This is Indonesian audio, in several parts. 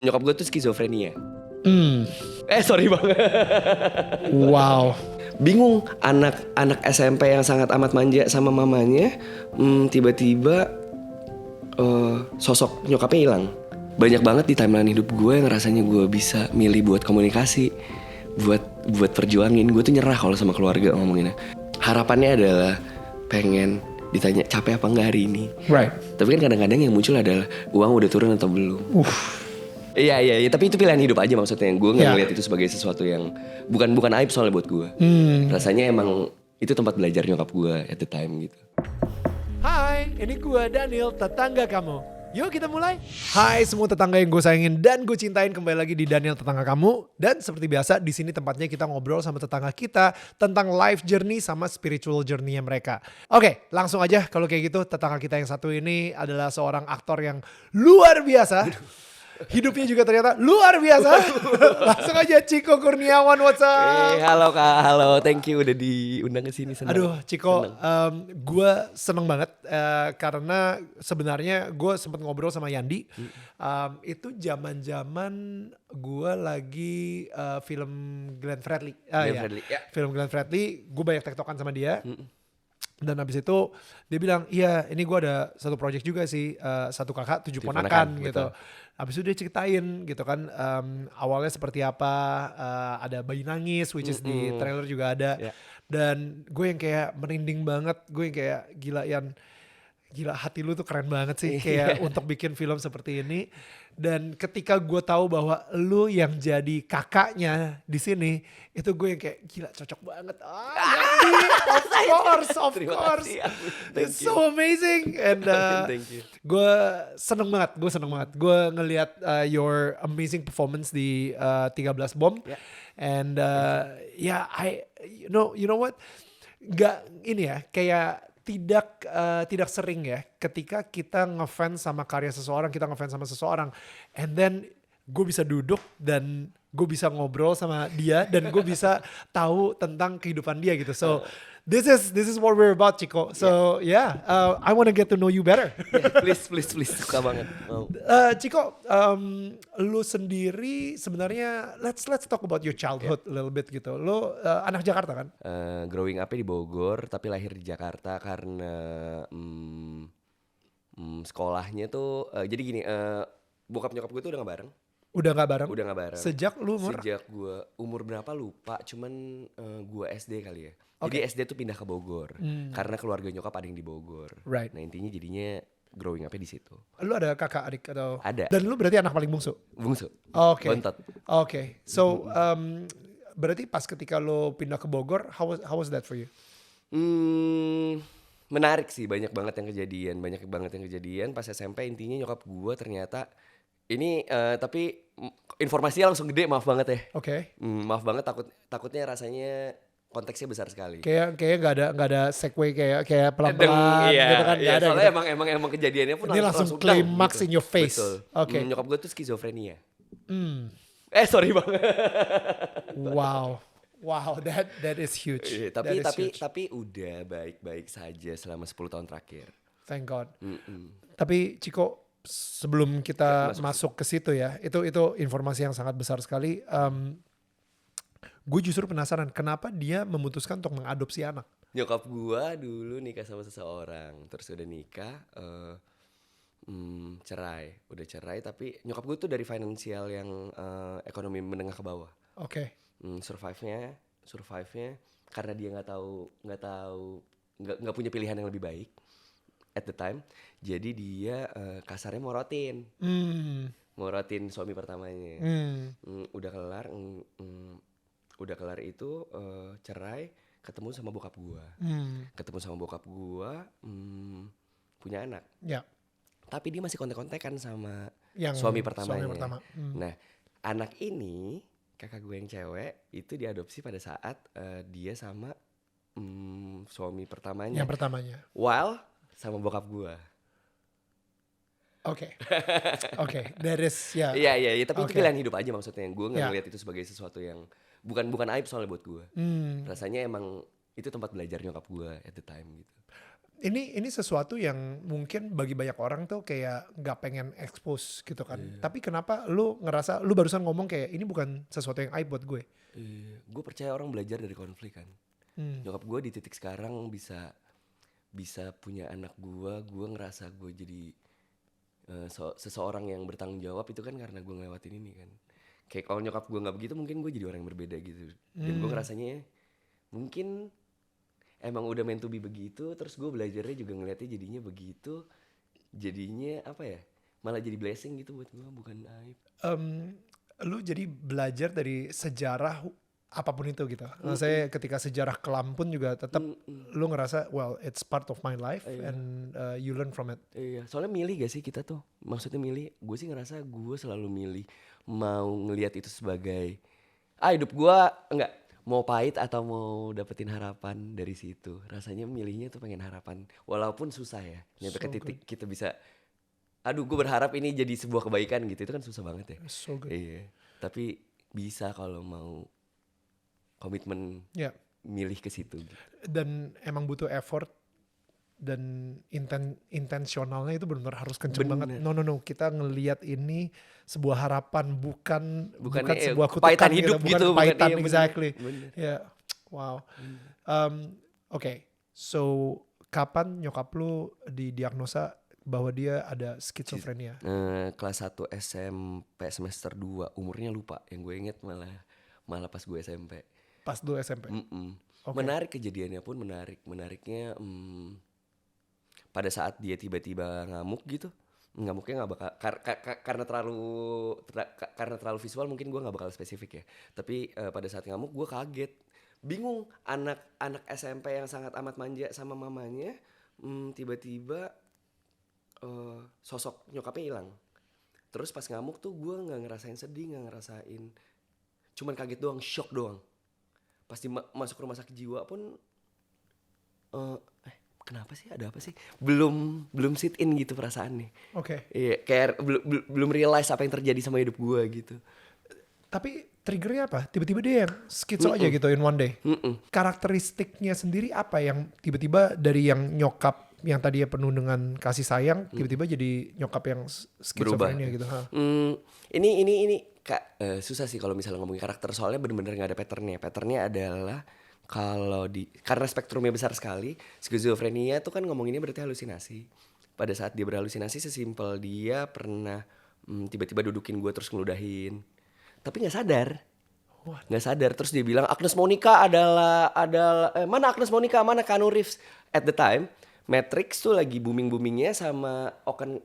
Nyokap gue tuh skizofrenia. Hmm. Sorry banget. Wow. Bingung, anak SMP yang sangat amat manja sama mamanya, tiba-tiba sosok nyokapnya hilang. Banyak banget di timeline hidup gue yang rasanya gue bisa milih buat komunikasi, buat perjuangin. Gue tuh nyerah kalau sama keluarga ngomonginnya. Harapannya adalah pengen ditanya capek apa enggak hari ini. Right. Tapi kan kadang-kadang yang muncul adalah uang udah turun atau belum. Iya, tapi itu pilihan hidup aja maksudnya. Gue nggak ngeliat itu sebagai sesuatu yang bukan aib soalnya buat gue. Rasanya emang itu tempat belajar nyokap gue at the time gitu. Hai, ini gue Daniel, tetangga kamu. Yuk kita mulai. Hai semua tetangga yang gue sayangin dan gue cintain, kembali lagi di Daniel Tetangga Kamu. Dan seperti biasa di sini tempatnya kita ngobrol sama tetangga kita tentang life journey sama spiritual journey-nya mereka. Oke, langsung aja kalau kayak gitu. Tetangga kita yang satu ini adalah seorang aktor yang luar biasa. Hidupnya juga ternyata luar biasa. Langsung aja Ciko Kurniawan, what's up? Halo Kak, halo, thank you udah diundang ke sini. Aduh Ciko, gue seneng banget karena sebenarnya gue sempat ngobrol sama Yandi. Itu zaman-zaman gue lagi film Glenn Fredly. Film Glenn Fredly, gue banyak tektokan sama dia. Dan habis itu dia bilang, iya ini gue ada satu project juga sih, satu kakak 7 ponakan gitu. Betul. Habis itu dia ceritain gitu kan, awalnya seperti apa, ada bayi nangis which is di trailer juga ada. Yeah. Dan gue yang kayak merinding banget, gue yang kayak gila hati lu tuh keren banget sih kayak untuk bikin film seperti ini. Dan ketika gue tahu bahwa lu yang jadi kakaknya di sini, itu gue yang kayak gila cocok banget. Yandi, of course. It's so amazing. And Thank you. gue seneng banget. Gue ngelihat your amazing performance di 13 Bom. Yeah. And you know what? Gak ini ya, kayak tidak sering ya ketika kita ngefans sama karya seseorang, kita ngefans sama seseorang, and then gue bisa duduk dan gue bisa ngobrol sama dia dan gue bisa tahu tentang kehidupan dia gitu. So this is what we're about, Ciko. So I want to get to know you better. Please, suka banget. Ciko, lu sendiri sebenarnya let's talk about your childhood a little bit gitu. Lu anak Jakarta kan? Growing up di Bogor tapi lahir di Jakarta karena sekolahnya tuh jadi gini, bokap nyokap gue tuh udah gak bareng. Udah gak bareng? Udah gak bareng. Sejak lu umur? Sejak gue umur berapa lupa, cuman gue SD kali ya. Jadi SD tuh pindah ke Bogor karena keluarga nyokap ada yang di Bogor. Right. Nah intinya jadinya growing up-nya di situ. Lu ada kakak adik atau? Ada. Dan lu berarti anak paling bungsu? Bungsu. Oke. Bontot. Oke. So berarti pas ketika lu pindah ke Bogor, how was that for you? Menarik sih, banyak banget yang kejadian. Pas SMP intinya nyokap gue ternyata ini tapi informasinya langsung gede, maaf banget ya. Oke. Maaf banget, takutnya rasanya konteksnya besar sekali. Kayak nggak ada segue kayak pelan-pelan gitu kan, nggak ada. Soalnya gitu. emang kejadiannya pun ini langsung climax gitu. in your face. Betul. Oke. Nyokap gue tuh skizofrenia. Sorry banget. Wow, that is huge. Tapi udah baik-baik saja selama 10 tahun terakhir. Thank God. Tapi Ciko, sebelum kita masuk ke situ ya, itu informasi yang sangat besar sekali. Gue justru penasaran kenapa dia memutuskan untuk mengadopsi anak. Nyokap gue dulu nikah sama seseorang, terus udah nikah, udah cerai, tapi nyokap gue tuh dari finansial yang ekonomi menengah ke bawah. Oke. Survive-nya karena dia nggak punya pilihan yang lebih baik at the time, jadi dia kasarnya morotin suami pertamanya. Udah kelar itu cerai, ketemu sama bokap gua, punya anak. Ya. Tapi dia masih kontek-kontekan sama yang suami pertamanya. Nah, anak ini kakak gue yang cewek itu diadopsi pada saat dia sama suami pertamanya. Yang pertamanya. While sama bokap gue. Oke, that is ya. Iya, tapi itu pilihan hidup aja maksudnya. Gue nggak ngeliat itu sebagai sesuatu yang bukan aib soalnya buat gue. Rasanya emang itu tempat belajar nyokap gue at the time gitu. Ini sesuatu yang mungkin bagi banyak orang tuh kayak nggak pengen expose gitu kan. Tapi kenapa lu ngerasa lu barusan ngomong kayak ini bukan sesuatu yang aib buat gue? Gue percaya orang belajar dari konflik kan. Nyokap gue di titik sekarang bisa punya anak gue ngerasa gue jadi seseorang yang bertanggung jawab itu kan karena gue ngelewatin ini kan. Kayak kalau nyokap gue nggak begitu mungkin gue jadi orang yang berbeda gitu. Dan gue ngerasanya mungkin emang udah meant to be begitu, terus gue belajarnya juga ngeliatnya jadinya begitu, jadinya apa ya, malah jadi blessing gitu buat gue, bukan aib. Lu jadi belajar dari sejarah apapun itu gitu. Saya ketika sejarah kelam pun juga tetap lu ngerasa well it's part of my life and you learn from it. Iya, soalnya milih gak sih kita tuh, maksudnya milih, gue sih ngerasa gue selalu milih mau ngelihat itu sebagai, hidup gue enggak, mau pahit atau mau dapetin harapan dari situ. Rasanya milihnya tuh pengen harapan, walaupun susah ya, nyampe ke So titik kita bisa, aduh gue berharap ini jadi sebuah kebaikan gitu, itu kan susah banget ya. So good. Iya, tapi bisa kalau mau komitmen Ya. milih ke situ gitu. Dan emang butuh effort dan intensionalnya itu benar-benar harus kenceng banget. No, kita ngelihat ini sebuah harapan bukan sebuah kutukan kepahitan hidup bukan gitu, kepahitan, iya, exactly. bener. Ya, wow. Oke, so kapan nyokap lu didiagnosa bahwa dia ada skizofrenia? Kelas 1 SMP semester 2, umurnya lupa, yang gue inget malah pas gue SMP. Pas lu SMP? Okay. Menarik kejadiannya pun menariknya pada saat dia tiba-tiba ngamuk gitu. Ngamuknya nggak bakal karena terlalu visual, mungkin gue nggak bakal spesifik ya. Tapi pada saat ngamuk gue kaget, bingung, anak SMP yang sangat amat manja sama mamanya, tiba-tiba sosok nyokapnya hilang. Terus pas ngamuk tuh gue nggak ngerasain sedih, nggak ngerasain, cuman kaget doang, shock doang. Pas masuk rumah sakit jiwa pun kenapa sih, ada apa sih, belum sit in gitu perasaannya. Oke. Iya, kayak belum realize apa yang terjadi sama hidup gue gitu. Tapi triggernya apa? Tiba-tiba dia yang skitso aja gitu in one day. Karakteristiknya sendiri apa yang tiba-tiba dari yang nyokap yang tadinya penuh dengan kasih sayang tiba-tiba jadi nyokap yang skizofrenia gitu? Ini Kak, susah sih kalau misalnya ngomongin karakter, soalnya bener-bener nggak ada patternnya. Patternnya adalah kalau karena spektrumnya besar sekali, skizofrenia tuh kan ngomonginnya berarti halusinasi. Pada saat dia berhalusinasi, sesimpel dia pernah tiba-tiba dudukin gue terus ngeludahin, tapi nggak sadar. Terus dia bilang Agnes Monica adalah mana Agnes Monica, mana Keanu Reeves. At the time Matrix tuh lagi boomingnya sama Okan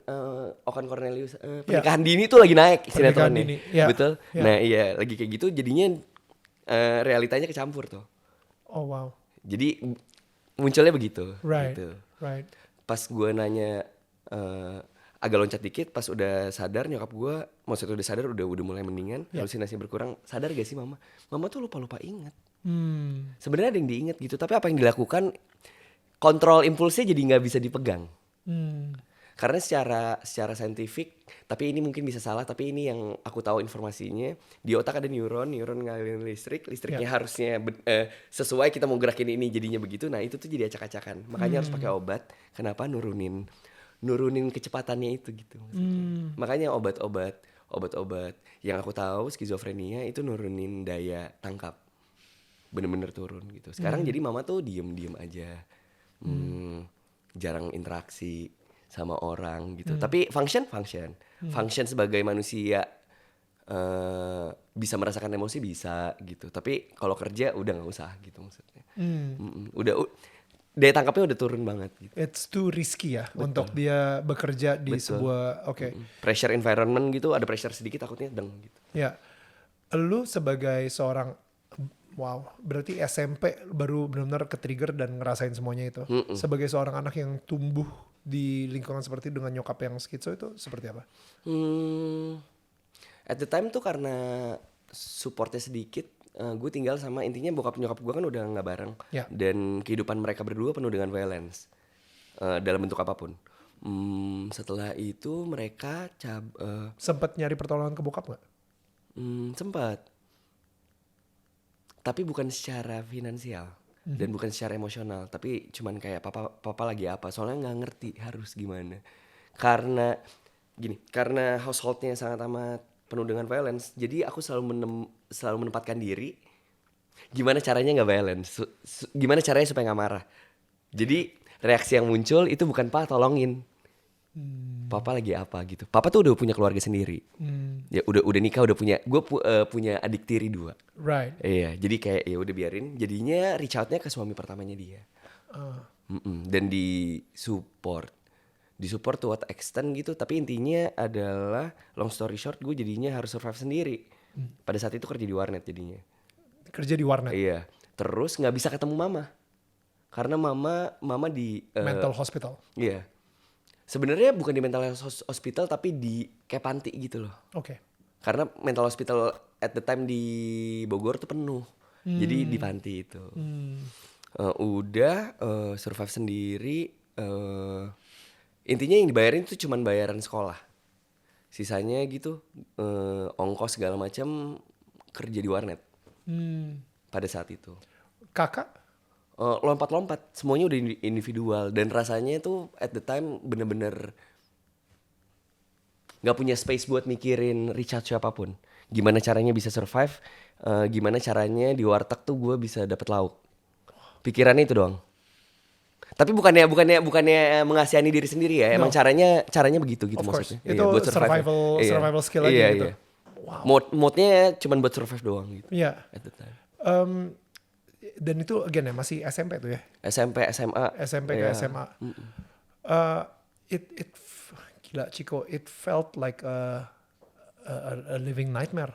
Cornelius, pernikahan dini tuh lagi naik sinetronnya. Betul. Nah iya, lagi kayak gitu jadinya realitanya kecampur tuh. Oh wow. Jadi munculnya begitu. Right. Gitu. Right. Pas gue nanya agak loncat dikit, pas udah sadar nyokap gue, maksudnya udah sadar, udah mulai mendingan, halusinasinya berkurang. Sadar gak sih mama tuh lupa ingat. Sebenarnya ada yang diingat gitu, tapi apa yang dilakukan, kontrol impulsnya jadi nggak bisa dipegang. Karena secara saintifik, tapi ini mungkin bisa salah, tapi ini yang aku tahu informasinya, di otak ada neuron ngalirin listriknya harusnya sesuai kita mau gerakin ini jadinya begitu. Nah itu tuh jadi acak-acakan, makanya harus pakai obat. Kenapa? Nurunin kecepatannya itu gitu. Makanya obat-obat yang aku tahu skizofrenia itu nurunin daya tangkap, bener-bener turun gitu. Sekarang jadi mama tuh diem aja, jarang interaksi sama orang gitu. Tapi function sebagai manusia, bisa merasakan emosi bisa gitu. Tapi kalau kerja udah nggak usah gitu maksudnya. Udah daya tangkapnya udah turun banget gitu. It's too risky ya. Betul. Untuk dia bekerja di sebuah pressure environment gitu, ada pressure sedikit takutnya deng gitu. Ya, lu sebagai seorang berarti SMP baru benar-benar ke-trigger dan ngerasain semuanya itu. Sebagai seorang anak yang tumbuh di lingkungan seperti dengan nyokap yang skitso itu seperti apa? At the time tuh karena supportnya sedikit, gue tinggal sama, intinya bokap nyokap gue kan udah nggak bareng, dan kehidupan mereka berdua penuh dengan violence dalam bentuk apapun. Setelah itu mereka sempat nyari pertolongan ke bokap nggak? Sempat, tapi bukan secara finansial. dan bukan secara emosional, tapi cuman kayak papa lagi apa, soalnya nggak ngerti harus gimana. Karena householdnya sangat amat penuh dengan violence, jadi aku selalu menempatkan diri gimana caranya nggak violence, gimana caranya supaya nggak marah. Jadi reaksi yang muncul itu bukan "Pa, tolongin, papa lagi apa" gitu. Papa tuh udah punya keluarga sendiri, ya udah nikah, udah punya, gue punya adik tiri 2. Right. Iya, jadi kayak ya udah biarin. Jadinya reach outnya ke suami pertamanya dia. Dan di support to what extent gitu. Tapi intinya adalah long story short, gue jadinya harus survive sendiri. Pada saat itu kerja di warnet jadinya. Kerja di warnet. Iya. Terus nggak bisa ketemu mama, karena mama di Mental hospital. Iya. Sebenarnya bukan di mental hospital, tapi di kayak panti gitu loh. Oke. Karena mental hospital at the time di Bogor tuh penuh. Jadi di panti itu. Udah survive sendiri. Intinya yang dibayarin tuh cuman bayaran sekolah. Sisanya gitu ongkos segala macam kerja di warnet. Pada saat itu. Kakak? Lompat-lompat. Semuanya udah individual. Dan rasanya tuh at the time bener-bener gak punya space buat mikirin reach out siapapun. Gimana caranya bisa survive, gimana caranya di warteg tuh gue bisa dapet lauk. Pikirannya itu doang. Tapi bukannya mengasihani diri sendiri ya. Emang caranya begitu gitu maksudnya. Itu buat survival skill aja gitu. Iya. Mode-nya cuman buat survive doang gitu. Iya. At the time. Dan itu again ya masih SMP tuh ya. SMP, SMA. SMP ke SMA. Gila Chico, it felt like a living nightmare.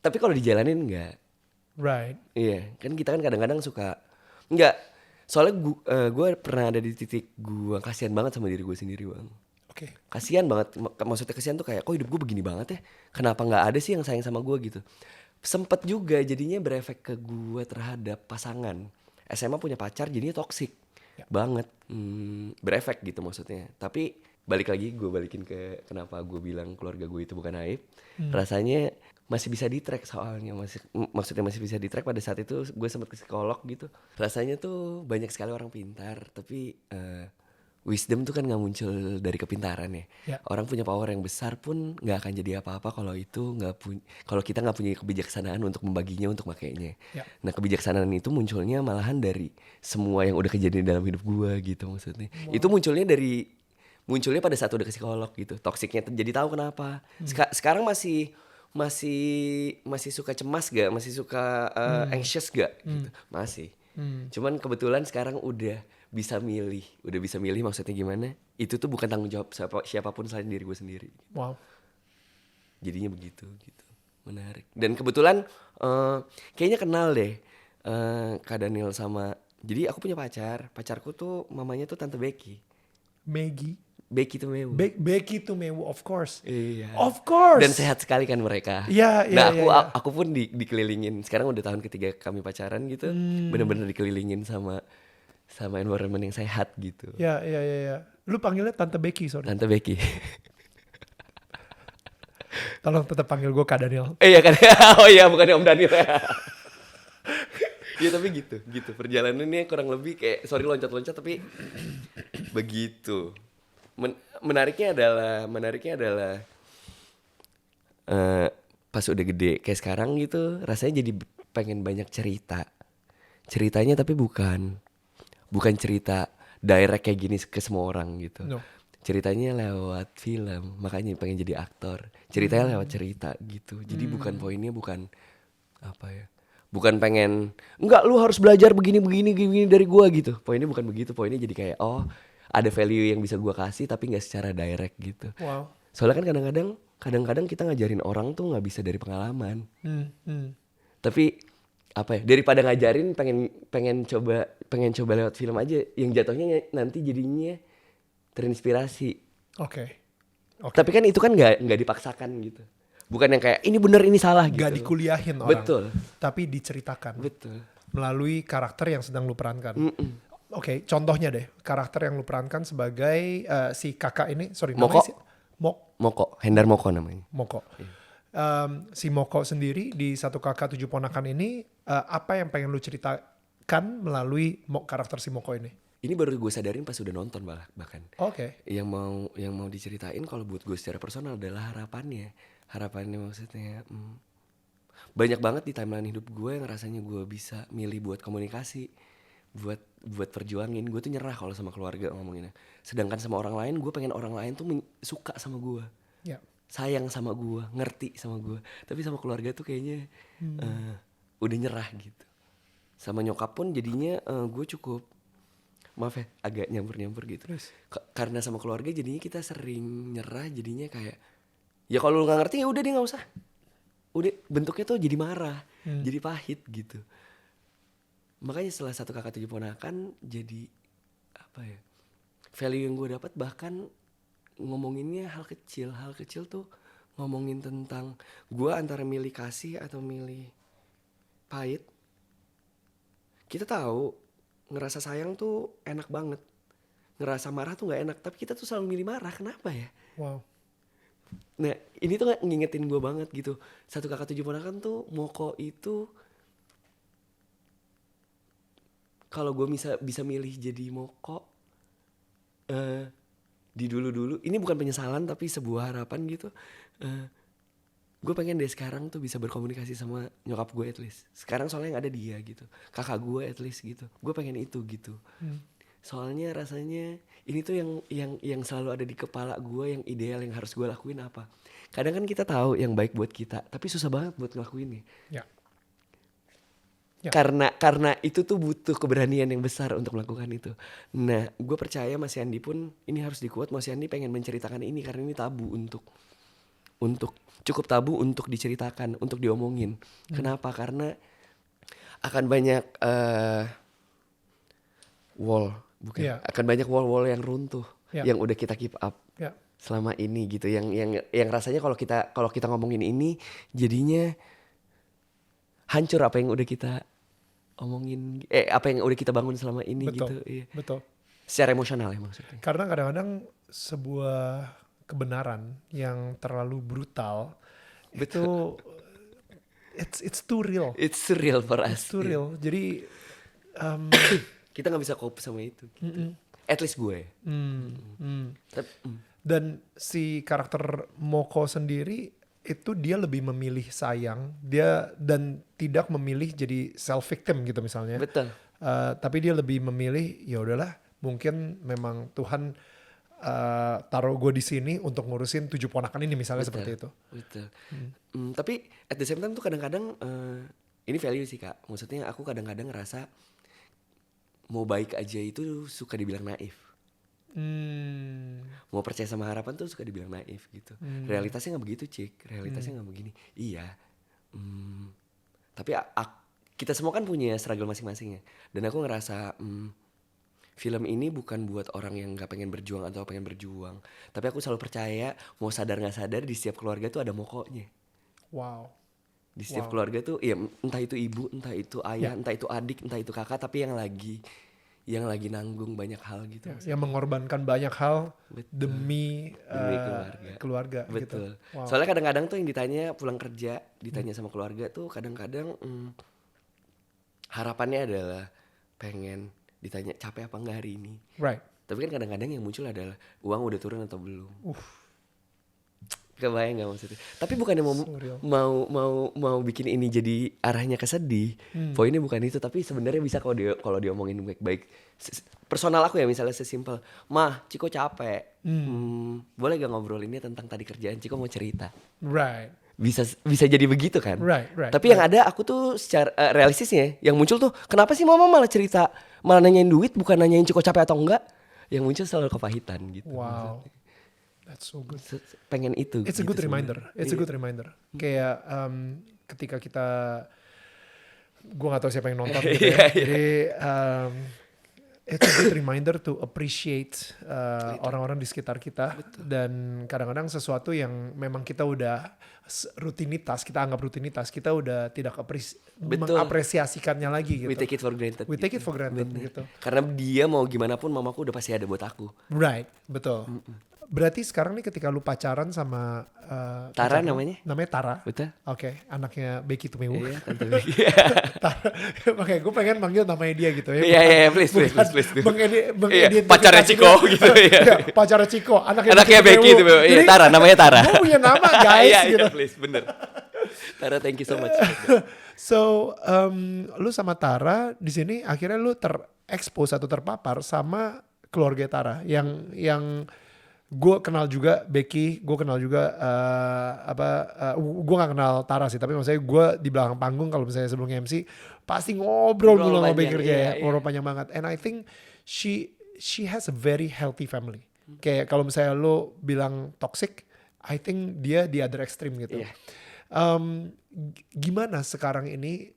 Tapi kalau dijalanin enggak. Right. Iya, kan kita kan kadang-kadang suka enggak. Soalnya gue pernah ada di titik gue kasihan banget sama diri gue sendiri, Bang. Oke. Kasihan banget. Maksudnya kasihan tuh kayak kok hidup gue begini banget ya. Kenapa nggak ada sih yang sayang sama gue gitu. Sempet juga jadinya berefek ke gue terhadap pasangan. SMA punya pacar jadinya toksik banget. Berefek gitu maksudnya. Tapi balik lagi gue balikin ke kenapa gue bilang keluarga gue itu bukan aib. Rasanya masih bisa di-track soalnya. Maksudnya masih bisa di-track. Pada saat itu gue sempet ke psikolog gitu. Rasanya tuh banyak sekali orang pintar. Tapi wisdom tuh kan gak muncul dari kepintaran ya. Orang punya power yang besar pun gak akan jadi apa-apa kalau kita gak punya kebijaksanaan untuk membaginya, untuk makainya. Nah kebijaksanaan itu munculnya malahan dari semua yang udah kejadian dalam hidup gue gitu maksudnya. Itu munculnya pada saat udah ke psikolog gitu. Toksiknya jadi tahu kenapa. Sekarang masih suka cemas gak? Masih suka anxious gak? Gitu. Masih. Cuman kebetulan sekarang udah bisa milih maksudnya gimana? Itu tuh bukan tanggung jawab siapapun selain diri gue sendiri. Wow. Jadinya begitu gitu. Menarik. Dan kebetulan kayaknya kenal deh Kak Daniel sama. Jadi aku punya pacarku tuh mamanya tuh Tante Becky. Maggie. Becky Tumewu. Becky Tumewu, of course. Iya. Of course. Dan sehat sekali kan mereka. Iya. Aku pun dikelilingin. Sekarang udah tahun ketiga kami pacaran gitu. Bener-bener dikelilingin sama environment yang sehat gitu. Iya. Lu panggilnya Tante Becky, sorry. Tante Becky. Tolong tetap panggil gue Kak Daniel. Iya kan. Oh iya, bukan Om Daniel. Iya tapi gitu. Perjalanannya kurang lebih kayak sorry loncat-loncat tapi begitu. Menariknya adalah pas udah gede kayak sekarang gitu, rasanya jadi pengen banyak ceritanya tapi bukan cerita direct kayak gini ke semua orang gitu. No. Ceritanya lewat film, makanya pengen jadi aktor. Ceritanya lewat cerita gitu. Jadi poinnya bukan apa ya, bukan pengen enggak lu harus belajar begini dari gua gitu. Poinnya bukan begitu. Poinnya jadi kayak ada value yang bisa gua kasih tapi nggak secara direct gitu. Wow. Soalnya kan kadang-kadang kita ngajarin orang tuh nggak bisa dari pengalaman. Tapi apa ya, daripada ngajarin pengen coba lewat film aja yang jatuhnya nanti jadinya terinspirasi. Oke. Tapi kan itu kan nggak dipaksakan gitu. Bukan yang kayak ini bener ini salah gitu. Gak dikuliahin orang. Betul. Tapi diceritakan. Betul. Melalui karakter yang sedang lu perankan. Oke, contohnya deh karakter yang lu perankan sebagai si kakak ini, sorry Moko. Moko, Hendar Moko namanya. Moko. Si Moko sendiri di Satu Kakak Tujuh Ponakan ini apa yang pengen lu melalui karakter si Moko ini? Ini baru gue sadarin pas udah nonton bahkan. Oke. Yang mau diceritain kalau buat gue secara personal adalah harapannya maksudnya banyak banget di timeline hidup gue yang rasanya gue bisa milih buat komunikasi, buat perjuangin. Gue tuh nyerah kalau sama keluarga ngomonginnya. Sedangkan sama orang lain, gue pengen orang lain tuh suka sama gue, sayang sama gue, ngerti sama gue. Tapi sama keluarga tuh kayaknya udah nyerah gitu. Sama nyokap pun jadinya gue cukup, maaf ya, agak nyampur gitu. Karena sama keluarga jadinya kita sering nyerah, jadinya kayak ya kalau lu nggak ngerti ya udah deh, nggak usah. Udah bentuknya tuh jadi marah, jadi pahit gitu. Makanya setelah 1 kakak 7 ponakan, jadi apa ya, value yang gue dapat bahkan ngomonginnya hal kecil tuh ngomongin tentang gue antara milih kasih atau milih pahit. Kita tahu ngerasa sayang tuh enak banget, ngerasa marah tuh nggak enak, tapi kita tuh selalu milih marah. Kenapa ya? Wow. Nah ini tuh ngingetin gue banget gitu. 1 kakak 7 ponakan tuh Moko itu, kalau gue bisa milih jadi Moko di dulu, ini bukan penyesalan tapi sebuah harapan gitu. Gue pengen deh sekarang tuh bisa berkomunikasi sama nyokap gue at least. Sekarang soalnya yang ada dia gitu, kakak gue at least gitu. Gue pengen itu gitu. Soalnya rasanya ini tuh yang selalu ada di kepala gue, yang ideal yang harus gue lakuin apa. Kadang kan kita tahu yang baik buat kita, tapi susah banget buat ngelakuinnya. Ya. Karena itu tuh butuh keberanian yang besar untuk melakukan itu. Nah, gue percaya Mas Yandi pun ini harus dikuat. Mas Yandi pengen menceritakan ini karena ini tabu untuk cukup tabu untuk diceritakan, untuk diomongin. Kenapa? Karena akan banyak akan banyak wall yang runtuh, yang udah kita keep up selama ini gitu. Yang rasanya kalau kita ngomongin ini jadinya hancur apa yang udah kita omongin, apa yang udah kita bangun selama ini. Betul, gitu. Iya. Betul. Secara emosional ya maksudnya. Karena kadang-kadang sebuah kebenaran yang terlalu brutal itu it's too real. It's surreal for us. It's too real. Jadi kita nggak bisa cope sama itu. Gitu. At least gue. Dan si karakter Moko sendiri itu dia lebih memilih sayang, dan tidak memilih jadi self victim gitu misalnya. Betul. Tapi dia lebih memilih ya udahlah, mungkin memang Tuhan taruh gue di sini untuk ngurusin 7 ponakan ini misalnya. Betul, seperti itu. Betul. Tapi at the same time tuh kadang-kadang ini value sih Kak. Maksudnya aku kadang-kadang ngerasa mau baik aja itu suka dibilang naif. Mau percaya sama harapan tuh suka dibilang naif gitu. Realitasnya nggak begitu Cik. Realitasnya nggak begini. Iya. Tapi kita semua kan punya struggle masing-masing ya. Dan aku ngerasa film ini bukan buat orang yang nggak pengen berjuang atau pengen berjuang. Tapi aku selalu percaya, mau sadar nggak sadar, di setiap keluarga tuh ada Mokonya. Wow. Di setiap keluarga tuh, ya entah itu ibu, entah itu ayah, entah itu adik, entah itu kakak, tapi yang lagi nanggung banyak hal gitu. Yang mengorbankan banyak hal demi keluarga. Betul. Gitu. Wow. Soalnya kadang-kadang tuh yang ditanya pulang kerja, ditanya sama keluarga tuh kadang-kadang harapannya adalah pengen ditanya capek apa enggak hari ini. Right. Tapi kan kadang-kadang yang muncul adalah uang udah turun atau belum. Kebayang gak maksudnya? Tapi bukannya mau bikin ini jadi arahnya ke sedih. Poinnya bukan itu, tapi sebenarnya bisa kalau diomongin baik-baik. Personal aku ya, misalnya sesimpel, "Mah, Ciko capek. Boleh gak ngobrolinnya tentang tadi kerjaan? Ciko mau cerita." Right. Bisa jadi begitu kan? Right. Tapi yang ada aku tuh secara realistisnya yang muncul tuh, kenapa sih mama malah cerita, malah nanyain duit bukan nanyain Ciko capek atau enggak? Yang muncul selalu kepahitan gitu. Wow. That's so good. Pengen itu. It's a good reminder. It's a good reminder. Kayak ketika kita, gue gak tahu siapa yang nonton gitu ya. Jadi it's a good reminder to appreciate orang-orang di sekitar kita. Betul. Dan kadang-kadang sesuatu yang memang kita udah rutinitas, kita anggap rutinitas, kita udah tidak mengapresiasikannya lagi gitu. We take it for granted. We take it for granted gitu. Karena dia mau gimana pun mamaku udah pasti ada buat aku. Right, betul. Berarti sekarang nih ketika lu pacaran sama Tara pacar lu, namanya? namanya Tara. Betul? Oke, anaknya Becky Tumewu. Iya, Tante Becky. Tara. Oke, gue pengen manggil namanya dia gitu ya. Iya, please. Iya, pacarnya Ciko gitu ya. Iya, pacarnya Ciko, Anaknya Becky itu. Iya, Tara, namanya Tara. Gue punya nama guys gitu. Iya, please, bener. Tara, thank you so much. So, lu sama Tara di sini akhirnya lu terekspos atau terpapar sama keluarga Tara yang gue kenal juga Becky, gue kenal juga gue gak kenal Tara sih, tapi maksudnya gue di belakang panggung kalau misalnya sebelum MC pasti ngobrol mulu sama Becky kerja ya, ngobrol panjang banget. And I think she has a very healthy family. Kayak kalau misalnya lo bilang toxic, I think dia di other extreme gitu. Yeah. Gimana sekarang ini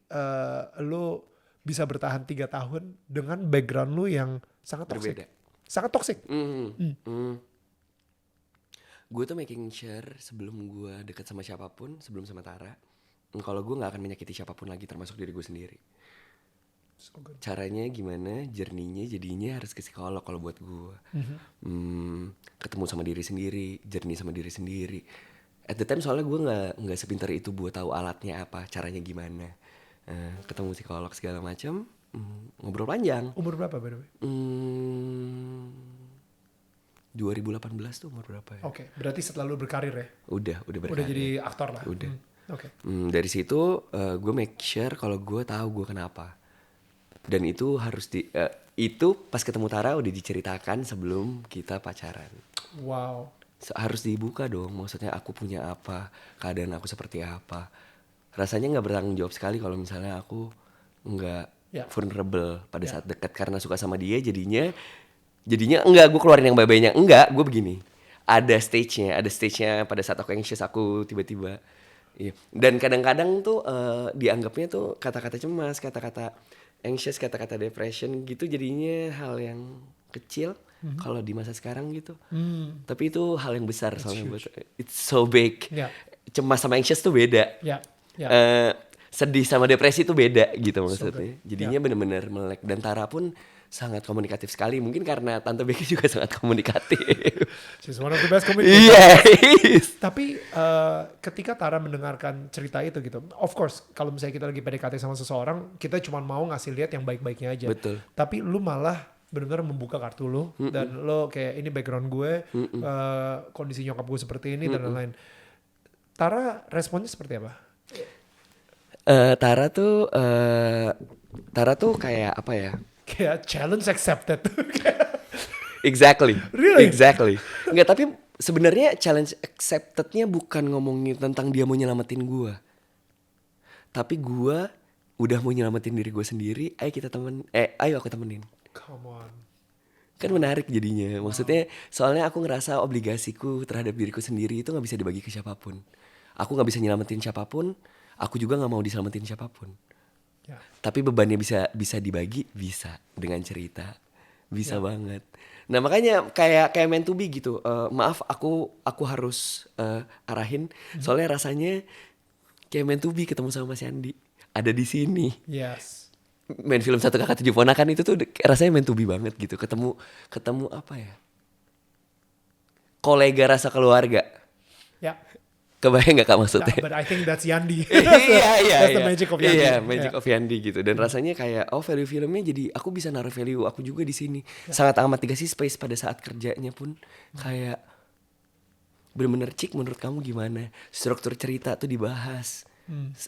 lo bisa bertahan 3 tahun dengan background lo yang sangat toxic? Berbeda. Sangat toxic. Gue tuh making sure sebelum gue deket sama siapapun, sebelum sama Tara, kalau gue nggak akan menyakiti siapapun lagi, termasuk diri gue sendiri. So good. Caranya gimana? Journey-nya jadinya harus ke psikolog kalau buat gue. Ketemu sama diri sendiri, journey sama diri sendiri. At the time soalnya gue nggak sepintar itu buat tahu alatnya apa, caranya gimana. Ketemu psikolog segala macam, ngobrol panjang. Umur berapa by the way? 2018 tuh umur berapa ya? Oke, berarti setelah lu berkarir ya? Udah berkarir. Udah jadi aktor lah? Udah. Oke. Dari situ gue make sure kalau gue tahu gue kenapa. Dan itu harus itu pas ketemu Tara udah diceritakan sebelum kita pacaran. Wow. Harus dibuka dong, maksudnya aku punya apa, keadaan aku seperti apa. Rasanya nggak bertanggung jawab sekali kalau misalnya aku nggak vulnerable pada saat dekat karena suka sama dia, jadinya enggak gue keluarin yang baik-baiknya, enggak, gue begini. Ada stage-nya pada saat aku anxious, aku tiba-tiba. Iya. Dan kadang-kadang tuh dianggapnya tuh kata-kata cemas, kata-kata anxious, kata-kata depression gitu jadinya hal yang kecil kalau di masa sekarang gitu. Tapi itu hal yang besar soalnya buat it's so big. Yeah. Cemas sama anxious tuh beda. Sedih sama depresi tuh beda gitu maksudnya. Jadinya benar-benar melek. Dan Tara pun sangat komunikatif sekali. Mungkin karena Tante Becky juga sangat komunikatif. She's one of the best communicators. Yes. Tapi ketika Tara mendengarkan cerita itu gitu, of course kalau misalnya kita lagi PDKT sama seseorang, kita cuma mau ngasih lihat yang baik-baiknya aja. Betul. Tapi lu malah benar-benar membuka kartu lu dan lo kayak ini background gue, kondisi nyokap gue seperti ini dan lain-lain. Tara responnya seperti apa? Tara tuh kayak apa ya? Kayak challenge accepted. Exactly. Really? Exactly. Enggak, tapi sebenarnya challenge acceptednya bukan ngomongin tentang dia mau nyelamatin gue. Tapi gue udah mau nyelamatin diri gue sendiri. Ayo aku temenin. Come on. Kan menarik jadinya. Maksudnya soalnya aku ngerasa obligasiku terhadap diriku sendiri itu gak bisa dibagi ke siapapun. Aku gak bisa nyelamatin siapapun. Aku juga gak mau diselamatin siapapun. Yeah. Tapi bebannya bisa dibagi, bisa dengan cerita, bisa banget. Nah makanya kayak meant to be gitu. Maaf aku harus arahin, soalnya rasanya kayak meant to be ketemu sama Mas Yandi. Ada di sini. Yes. Main film 1 Kakak 7 Ponakan itu tuh rasanya meant to be banget gitu. Ketemu apa ya? Kolega rasa keluarga. Ya. Kebayang gak Kak maksudnya? Nah, but I think that's Yandi. Iya. That's the magic of Yandi. Iya, magic of Yandi gitu. Dan rasanya kayak value filmnya jadi aku bisa naruh value aku juga di sini. Sangat amat dikasih space pada saat kerjanya pun kayak bener-bener Cik menurut kamu gimana? Struktur cerita tuh dibahas.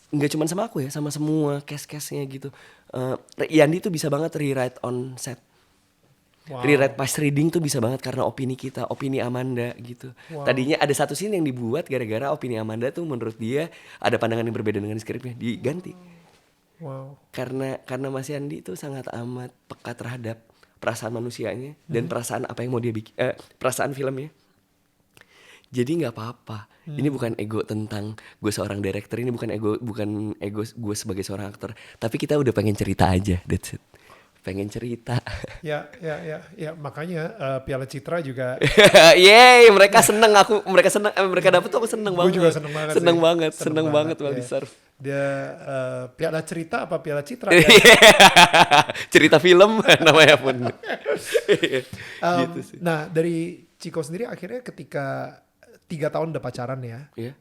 Nggak cuma sama aku ya, sama semua cast-castnya gitu. Yandi tuh bisa banget rewrite on set. Wow. Rewrite pas reading tuh bisa banget karena opini kita, opini Amanda gitu. Wow. Tadinya ada satu scene yang dibuat gara-gara opini Amanda tuh menurut dia ada pandangan yang berbeda dengan skripnya, diganti. Wow. Karena Mas Yandi tuh sangat amat peka terhadap perasaan manusianya dan perasaan apa yang mau dia bikin, perasaan filmnya. Jadi nggak apa-apa. Ini bukan ego tentang gue seorang director, ini bukan ego gue sebagai seorang aktor. Tapi kita udah pengen cerita aja, that's it. Pengen cerita. Ya, makanya Piala Citra juga. Yeay, mereka seneng mereka dapet tuh aku seneng banget. Gue juga seneng banget. Seneng banget well deserve. Dia Piala Cerita apa Piala Citra? Cerita film namanya pun. Gitu sih. Nah dari Ciko sendiri akhirnya ketika 3 tahun udah pacaran ya, Iya.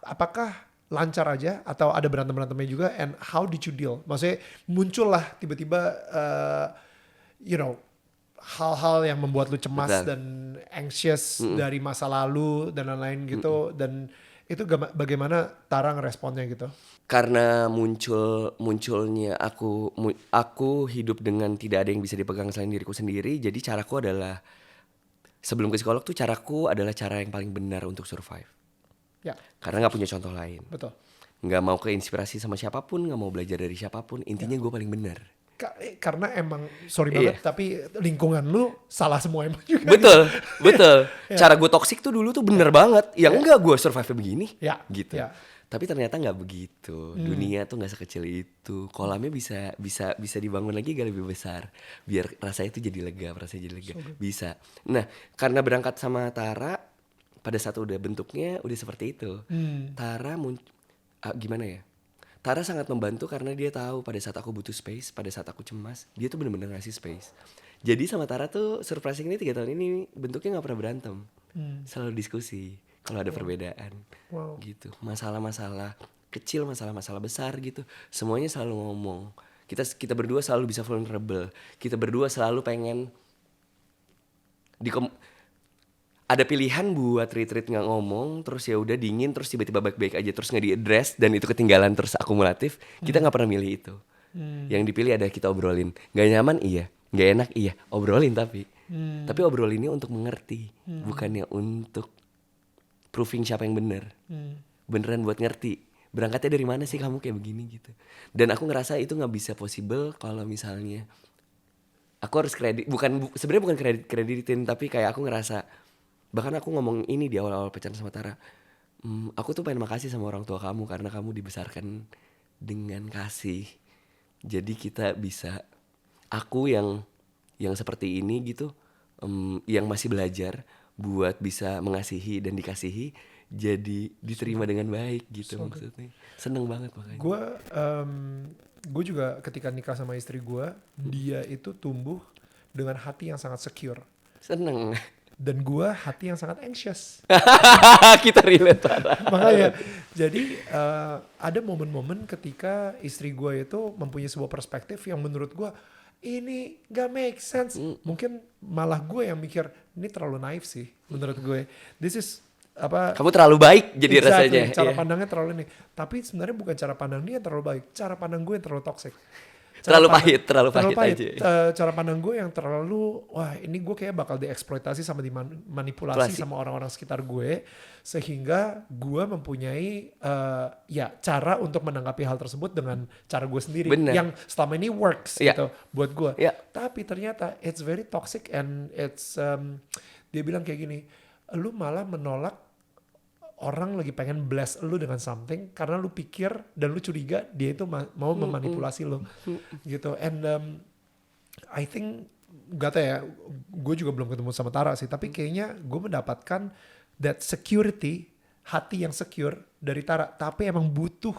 apakah lancar aja atau ada berantem-berantemnya juga, and how did you deal? Maksudnya muncul lah tiba-tiba hal-hal yang membuat lu cemas Betul. dan anxious dari masa lalu dan lain-lain gitu, dan itu bagaimana Tara ngeresponnya gitu? Karena munculnya aku hidup dengan tidak ada yang bisa dipegang selain diriku sendiri. Jadi caraku adalah, sebelum ke psikolog tuh caraku adalah cara yang paling benar untuk survive. Ya, Karena nggak punya contoh lain. betul. Nggak mau keinspirasi sama siapapun, nggak mau belajar dari siapapun. Intinya gue paling benar. Karena emang sorry Iya. banget, tapi lingkungan lu salah semua emang juga. Betul, betul. Cara gue toksik tuh dulu tuh bener banget. Ya enggak, gue survive begini. Ya, Gitu. ya. Tapi ternyata nggak begitu. Dunia tuh nggak sekecil itu. Kolamnya bisa dibangun lagi gak lebih besar. Biar rasanya itu jadi lega, rasanya jadi lega. Bisa. Nah, karena berangkat sama Tara, pada saat udah bentuknya udah seperti itu. Tara gimana ya? Tara sangat membantu karena dia tahu pada saat aku butuh space, pada saat aku cemas, dia tuh bener-bener ngasih space. Jadi sama Tara tuh surprisingly 3 tahun ini bentuknya nggak pernah berantem, selalu diskusi kalau ada perbedaan, Wow. gitu. Masalah-masalah kecil, masalah-masalah besar gitu, semuanya selalu ngomong. Kita berdua selalu bisa vulnerable, kita berdua selalu pengen ada pilihan buat retreat nggak ngomong, terus ya udah dingin, terus tiba-tiba baik-baik aja, terus nggak di-address dan itu ketinggalan terus akumulatif. Kita nggak pernah milih itu. Yang dipilih ada kita obrolin. Nggak nyaman iya, nggak enak iya, obrolin tapi obrolinnya untuk mengerti, bukannya untuk proving siapa yang benar. Beneran buat ngerti. Berangkatnya dari mana sih kamu kayak begini gitu. Dan aku ngerasa itu nggak bisa possible kalau misalnya aku harus sebenarnya bukan kreditin, tapi kayak aku ngerasa, bahkan aku ngomong ini di awal-awal pacaran sama Tara, aku tuh pengen makasih sama orang tua kamu karena kamu dibesarkan dengan kasih. Jadi kita bisa, aku yang seperti ini gitu, yang masih belajar buat bisa mengasihi dan dikasihi, jadi diterima dengan baik gitu maksudnya. Seneng banget makanya. Gue juga ketika nikah sama istri gue, dia itu tumbuh dengan hati yang sangat secure. Seneng. Dan gue hati yang sangat anxious. Kita relate Tara. Makanya jadi ada momen-momen ketika istri gue itu mempunyai sebuah perspektif yang menurut gue ini gak make sense. Mungkin malah gue yang mikir ini terlalu naif sih menurut gue. This is Kamu terlalu baik jadi rasanya. Cara Iya. pandangnya terlalu ini. Tapi sebenarnya bukan cara pandang dia yang terlalu baik. Cara pandang gue yang terlalu toxic. Terlalu pahit aja. Cara pandang gue yang terlalu, wah ini gue kayak bakal dieksploitasi sama dimanipulasi sama orang-orang sekitar gue. Sehingga gue mempunyai cara untuk menanggapi hal tersebut dengan cara gue sendiri. Bener. Yang selama ini works Iya. gitu buat gue. Iya. Tapi ternyata it's very toxic and it's, dia bilang kayak gini, lu malah menolak orang lagi pengen bless lu dengan something karena lu pikir dan lu curiga dia itu mau memanipulasi lu gitu. And I think gak tau ya, gue juga belum ketemu sama Tara sih, tapi kayaknya gue mendapatkan that security, hati yang secure dari Tara. Tapi emang butuh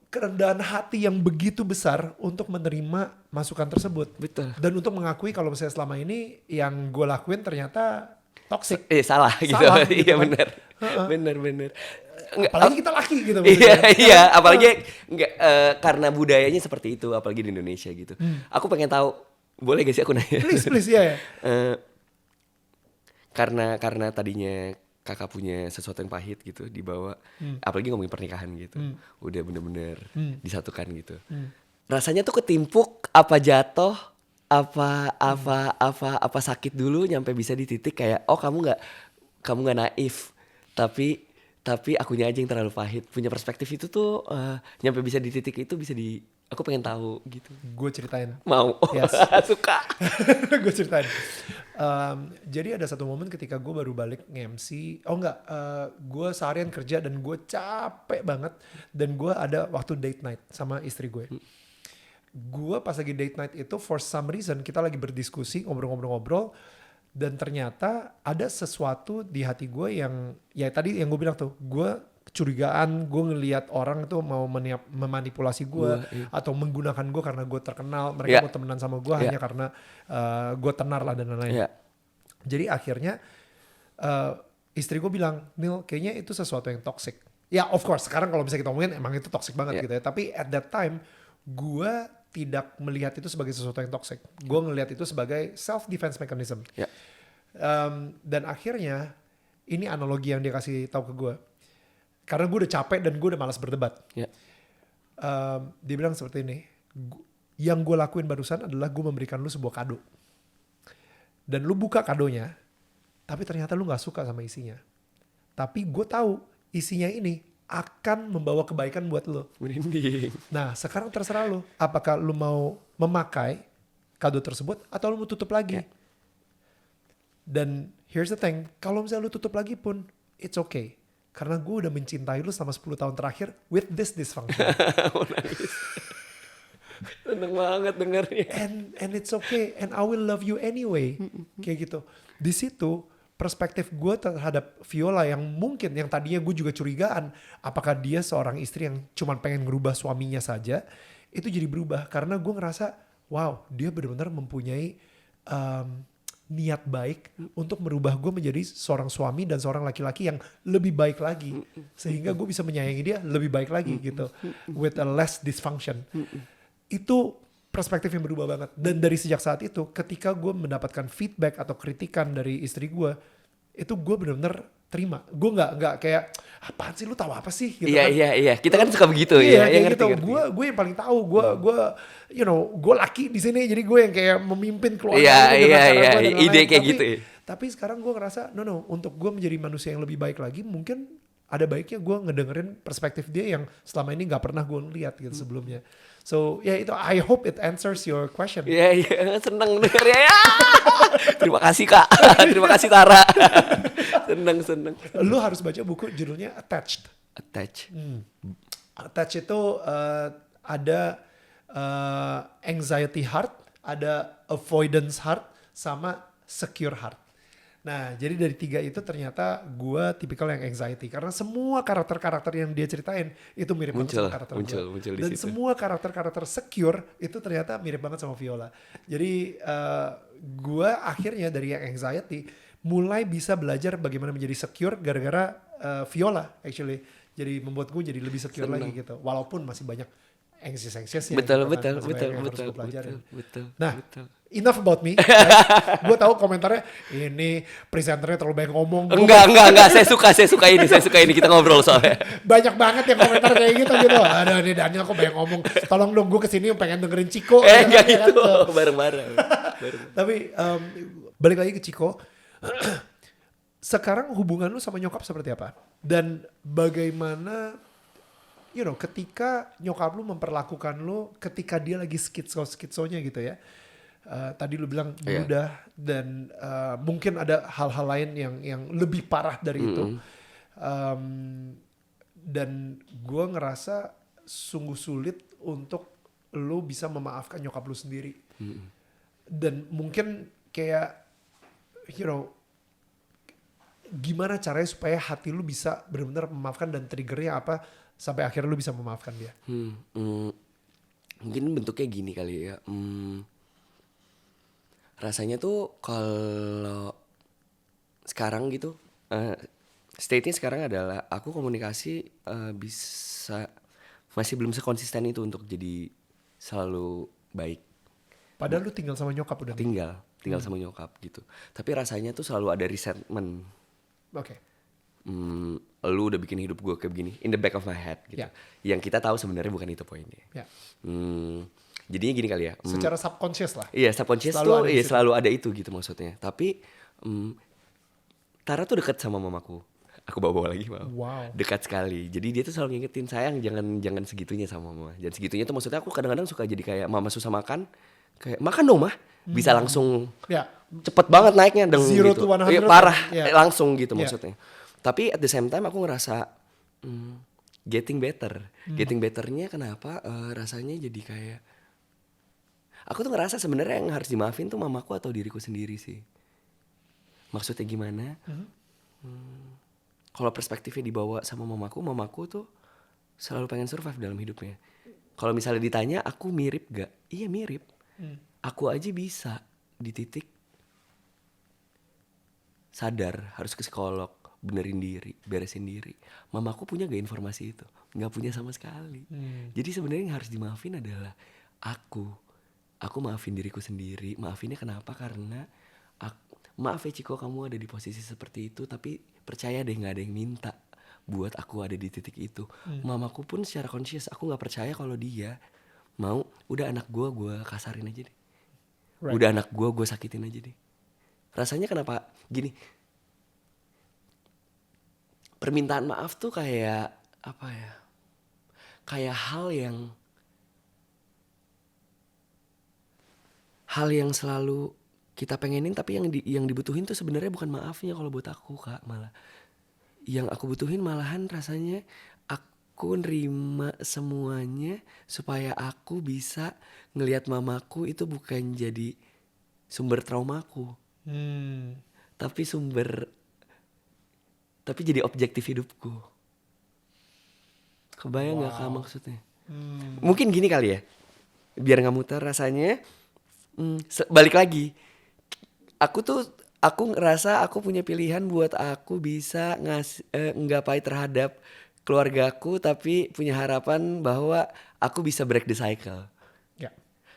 kerendahan hati yang begitu besar untuk menerima masukan tersebut. Betul. Dan untuk mengakui kalau misalnya selama ini yang gue lakuin ternyata toxic. Salah gitu. Gitu Iya kan. benar. Apalagi kita laki gitu. Iya, apalagi karena budayanya seperti itu, apalagi di Indonesia gitu. Aku pengen tahu, boleh gak sih aku nanya? Please ya. Karena tadinya kakak punya sesuatu yang pahit gitu dibawa, apalagi ngomongin pernikahan gitu, udah bener-bener disatukan gitu. Rasanya tuh ketimpuk, apa jatuh, apa sakit dulu nyampe bisa di titik kayak, oh kamu nggak naif, tapi akunya aja yang terlalu pahit. Punya perspektif itu tuh nyampe bisa di titik itu aku pengen tahu gitu. Gue ceritain. Mau. Yes. Suka. Gue ceritain. Jadi ada satu momen ketika gue baru balik nge-MC. Gue seharian kerja dan gue capek banget. Dan gue ada waktu date night sama istri gue. Gue pas lagi date night itu for some reason kita lagi berdiskusi, ngobrol-ngobrol. Dan ternyata ada sesuatu di hati gue yang, ya tadi yang gue bilang tuh, gue kecurigaan, gue ngelihat orang itu mau memanipulasi gue Iya. atau menggunakan gue karena gue terkenal, mereka Iya. mau temenan sama gue Iya. hanya karena gue tenar lah dan lain-lain. Iya. Jadi akhirnya istri gue bilang, Nil kayaknya itu sesuatu yang toxic. Ya of course sekarang kalau bisa kita omongin emang itu toxic banget Iya. gitu ya. Tapi at that time gue tidak melihat itu sebagai sesuatu yang toxic. Gue ngelihat itu sebagai self defense mechanism. Iya. Dan akhirnya ini analogi yang dia kasih tahu ke gue. Karena gue udah capek dan gue udah malas berdebat. Iya. Dia bilang seperti ini. Yang gue lakuin barusan adalah gue memberikan lu sebuah kado. Dan lu buka kadonya, tapi ternyata lu gak suka sama isinya. Tapi gue tahu isinya ini akan membawa kebaikan buat lu. Merinding. Nah sekarang terserah lu. Apakah lu mau memakai kado tersebut atau lu mau tutup lagi. Ya. Dan here's the thing. Kalau misalnya lu tutup lagi pun, it's okay. Karena gue udah mencintai lu selama 10 tahun terakhir with this dysfunction. Mau nangis. Seneng banget dengernya. And it's okay. And I will love you anyway. Kayak gitu. Di situ perspektif gue terhadap Viola yang mungkin yang tadinya gue juga curigaan. Apakah dia seorang istri yang cuman pengen ngerubah suaminya saja. Itu jadi berubah. Karena gue ngerasa wow dia benar-benar mempunyai niat baik untuk merubah gue menjadi seorang suami dan seorang laki-laki yang lebih baik lagi. Sehingga gue bisa menyayangi dia lebih baik lagi gitu. With a less dysfunction. Itu perspektif yang berubah banget. Dan dari sejak saat itu ketika gue mendapatkan feedback atau kritikan dari istri gue, itu gue benar-benar terima. Gue nggak kayak apaan sih lu tahu apa sih gitu Iya, kan. iya. Kita kan suka begitu Iya, ya. kayak Ngerti. gitu. Gue yang paling tahu. Gue laki di sini. Jadi gue yang kayak memimpin keluarga. Iya, ini dengan iya, cara iya. gue dan lain-lain. Ide kayak gitu ya. Tapi sekarang gue ngerasa no. Untuk gue menjadi manusia yang lebih baik lagi, mungkin ada baiknya gue ngedengerin perspektif dia yang selama ini nggak pernah gue lihat gitu sebelumnya. So ya itu I hope it answers your question. Iya, seneng dengernya ya. Terima kasih Kak. Terima kasih Tara. seneng. Lu harus baca buku judulnya Attached. Attach. Attached itu ada anxiety heart, ada avoidance heart, sama secure heart. Nah, jadi dari 3 itu ternyata gue tipikal yang anxiety. Karena semua karakter-karakter yang dia ceritain itu mirip banget sama karakter gue. Muncul di Dan situ. semua karakter-karakter secure itu ternyata mirip banget sama Viola. Jadi gue akhirnya dari yang anxiety mulai bisa belajar bagaimana menjadi secure gara-gara Viola actually. Jadi membuat gue jadi lebih secure Senang. lagi gitu. Walaupun masih banyak anxious-anxious ya. Betul. Nah, enough about me. Gue tahu komentarnya ini presenternya terlalu banyak ngomong. Enggak. Saya suka ini. Kita ngobrol soalnya. Banyak banget ya komentar kayak gitu. Aduh ini Daniel kok banyak ngomong. Tolong dong gue kesini pengen dengerin Ciko. Enggak Ya kan? gitu. Bareng-bareng. Tapi balik lagi ke Ciko. Sekarang hubungan lu sama nyokap seperti apa? Dan bagaimana ketika nyokap lu memperlakukan lu ketika dia lagi skitso-skitsonya gitu ya. Tadi lu bilang mudah dan mungkin ada hal-hal lain yang lebih parah dari itu. Dan gue ngerasa sungguh sulit untuk lu bisa memaafkan nyokap lu sendiri. Dan mungkin kayak gimana caranya supaya hati lu bisa benar-benar memaafkan dan triggernya apa sampai akhirnya lu bisa memaafkan dia. Mungkin bentuknya gini kali ya. Rasanya tuh kalau sekarang gitu, state-nya sekarang adalah aku komunikasi bisa masih belum sekonsisten itu untuk jadi selalu baik. Padahal lu tinggal sama nyokap udah. Tinggal sama nyokap gitu. Tapi rasanya tuh selalu ada resentment. Oke. Lu udah bikin hidup gue kayak begini in the back of my head gitu. Ya. Yang kita tahu sebenarnya bukan itu poinnya. Ya. Jadinya gini kali ya. Secara subconscious lah. Iya, subconscious tuh selalu ada itu gitu maksudnya. Tapi Tara tuh dekat sama mamaku. Aku bawa lagi mama. Wow. Dekat sekali. Jadi dia tuh selalu ngingetin sayang jangan segitunya sama mama. Jangan segitunya tuh maksudnya aku kadang-kadang suka jadi kayak mama susah makan. Kayak makan dong mah. Bisa langsung Ya. cepet banget naiknya dong 0 gitu. to 100 Iya, parah ya. langsung gitu Ya. maksudnya. Tapi at the same time aku ngerasa getting better. Getting betternya kenapa? Rasanya jadi kayak aku tuh ngerasa sebenarnya yang harus dimaafin tuh mamaku atau diriku sendiri sih. Maksudnya gimana? kalau perspektifnya dibawa sama mamaku tuh selalu pengen survive dalam hidupnya. Kalau misalnya ditanya aku mirip gak? Iya mirip. Aku aja bisa di titik sadar harus ke psikolog, benerin diri, beresin diri. Mamaku punya gak informasi itu? Gak punya sama sekali. Jadi sebenarnya yang harus dimaafin adalah aku maafin diriku sendiri. Maafinnya kenapa? Karena maaf ya Ciko, kamu ada di posisi seperti itu, tapi percaya deh gak ada yang minta buat aku ada di titik itu. Mamaku pun secara conscious, aku gak percaya kalau dia mau udah anak gue kasarin aja deh. Udah anak gue sakitin aja deh. Rasanya kenapa gini, permintaan maaf tuh kayak apa ya, kayak hal yang selalu kita pengenin, tapi yang dibutuhin tuh sebenarnya bukan maafnya kalau buat aku Kak. Malah yang aku butuhin malahan rasanya aku nerima semuanya supaya aku bisa ngelihat mamaku itu bukan jadi sumber traumaku, tapi jadi objektif hidupku. Kebayang nggak Kak maksudnya? Mungkin gini kali ya, biar nggak muter rasanya. Balik lagi, aku ngerasa aku punya pilihan buat aku bisa nggapai terhadap keluargaku, tapi punya harapan bahwa aku bisa break the cycle.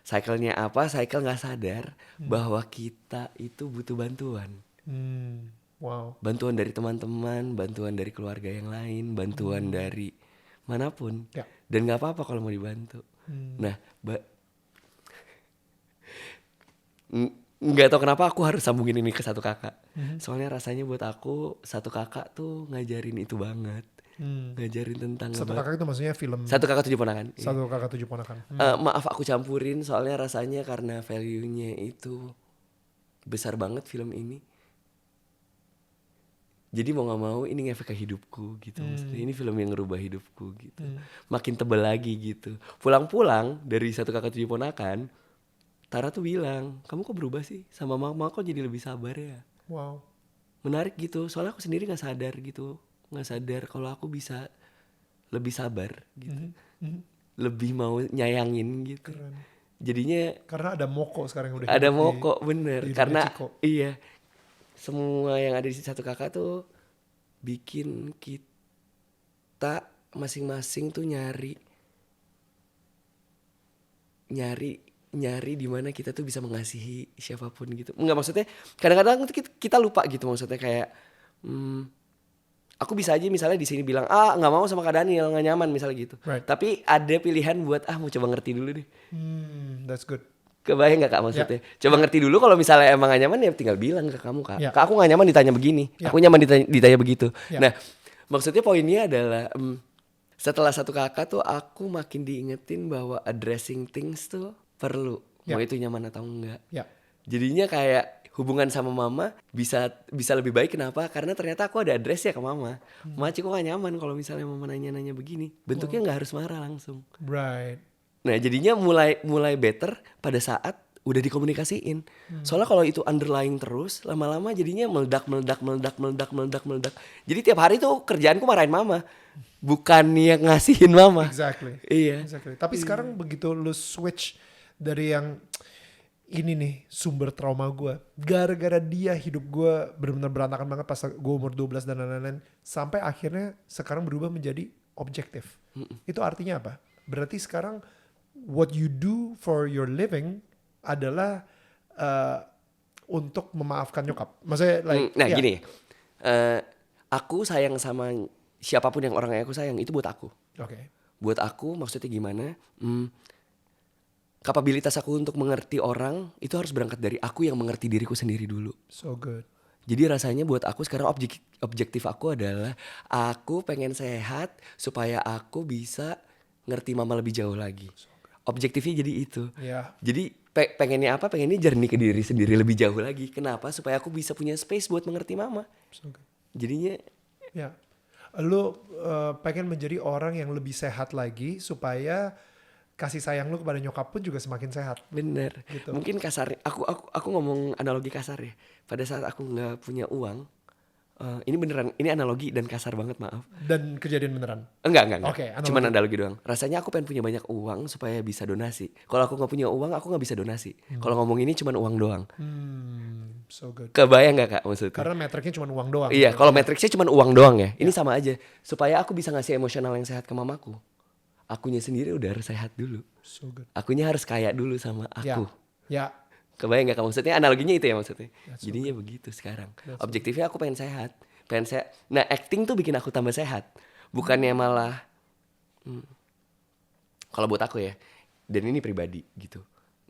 Cycle-nya apa? Cycle nggak sadar bahwa kita itu butuh bantuan. Bantuan dari teman-teman, bantuan dari keluarga yang lain, bantuan dari manapun. Dan nggak apa-apa kalau mau dibantu. Nah, nggak tahu kenapa aku harus sambungin ini ke satu kakak. Soalnya rasanya buat aku satu kakak tuh ngajarin itu banget. Ngajarin tentang Satu kakak itu maksudnya film Satu kakak 7 ponakan. Satu kakak 7 ponakan. Maaf aku campurin soalnya rasanya karena value-nya itu besar banget film ini. Jadi mau gak mau ini ngefek ke hidupku gitu. Maksudnya ini film yang ngerubah hidupku gitu. Makin tebel lagi gitu. Pulang-pulang dari Satu Kakak 7 Ponakan, Tara tuh bilang, kamu kok berubah sih? Sama mama kok jadi lebih sabar ya? Menarik gitu. Soalnya aku sendiri gak sadar gitu. Gak sadar kalau aku bisa lebih sabar gitu. Lebih mau nyayangin gitu. Keren. Jadinya Karena ada Moko sekarang yang udah ada Moko bener. Karena Ciko. iya, semua yang ada di Satu Kakak tuh bikin kita masing-masing tuh nyari di mana kita tuh bisa mengasihi siapapun gitu. Enggak, maksudnya kadang-kadang kita lupa gitu, maksudnya kayak aku bisa aja misalnya di sini bilang nggak mau sama Kak Daniel, nggak nyaman misalnya gitu. Tapi ada pilihan buat mau coba ngerti dulu deh. That's good. Kebayang gak Kak maksudnya? Coba ngerti dulu, kalau misalnya emang gak nyaman ya tinggal bilang ke kamu Kak. Kak aku gak nyaman ditanya begini, aku nyaman ditanya begitu. Nah maksudnya poinnya adalah setelah Satu Kakak tuh aku makin diingetin bahwa addressing things tuh perlu. Mau itu nyaman atau enggak. Jadinya kayak hubungan sama mama bisa lebih baik. Kenapa? Karena ternyata aku ada address ya ke mama. Mama Ciko gak nyaman kalau misalnya mama nanya-nanya begini. Bentuknya gak harus marah langsung. Nah jadinya mulai better pada saat udah dikomunikasiin. Soalnya kalau itu underlying terus, lama-lama jadinya meledak. Jadi tiap hari tuh kerjaanku marahin mama, bukan yang ngasihin mama. Exactly. Iya. Tapi sekarang begitu lu switch dari yang ini nih sumber trauma gue, gara-gara dia hidup gue benar-benar berantakan banget pas gue umur 12 dan lain-lain, sampai akhirnya sekarang berubah menjadi objektif. Itu artinya apa? Berarti sekarang what you do for your living adalah untuk memaafkan nyokap. Maksudnya gini, aku sayang sama siapapun yang orang yang aku sayang, itu buat aku. Buat aku maksudnya gimana? Kapabilitas aku untuk mengerti orang itu harus berangkat dari aku yang mengerti diriku sendiri dulu. So good. Jadi rasanya buat aku sekarang objektif aku adalah aku pengen sehat supaya aku bisa ngerti mama lebih jauh lagi. Objektifnya jadi itu. Jadi pengennya apa? Pengennya jernih ke diri sendiri lebih jauh lagi. Kenapa? Supaya aku bisa punya space buat mengerti mama. Jadinya lu pengen menjadi orang yang lebih sehat lagi supaya kasih sayang lu kepada nyokap pun juga semakin sehat. Bener. Gitu. Mungkin kasarnya aku ngomong analogi kasar ya. Pada saat aku nggak punya uang, Ini beneran, ini analogi dan kasar banget, maaf. Dan kejadian beneran. Enggak. Oke, analogi. Cuman analogi doang. Rasanya aku pengen punya banyak uang supaya bisa donasi. Kalau aku nggak punya uang, aku nggak bisa donasi. Kalau ngomong ini cuman uang doang. So good. Kebayang nggak, Kak, maksudnya? Karena metriknya cuma uang doang. Iya, kalau matriksnya cuman uang doang ya. Ini sama aja. Supaya aku bisa ngasih emosional yang sehat ke mamaku. Akunya sendiri udah harus sehat dulu. So good. Akunya harus kaya dulu sama aku. Ya. Kebayang gak, maksudnya analoginya itu ya maksudnya. Jadinya begitu sekarang. Objektifnya aku pengen sehat. Nah, acting tuh bikin aku tambah sehat. Bukannya malah kalau buat aku ya, dan ini pribadi gitu.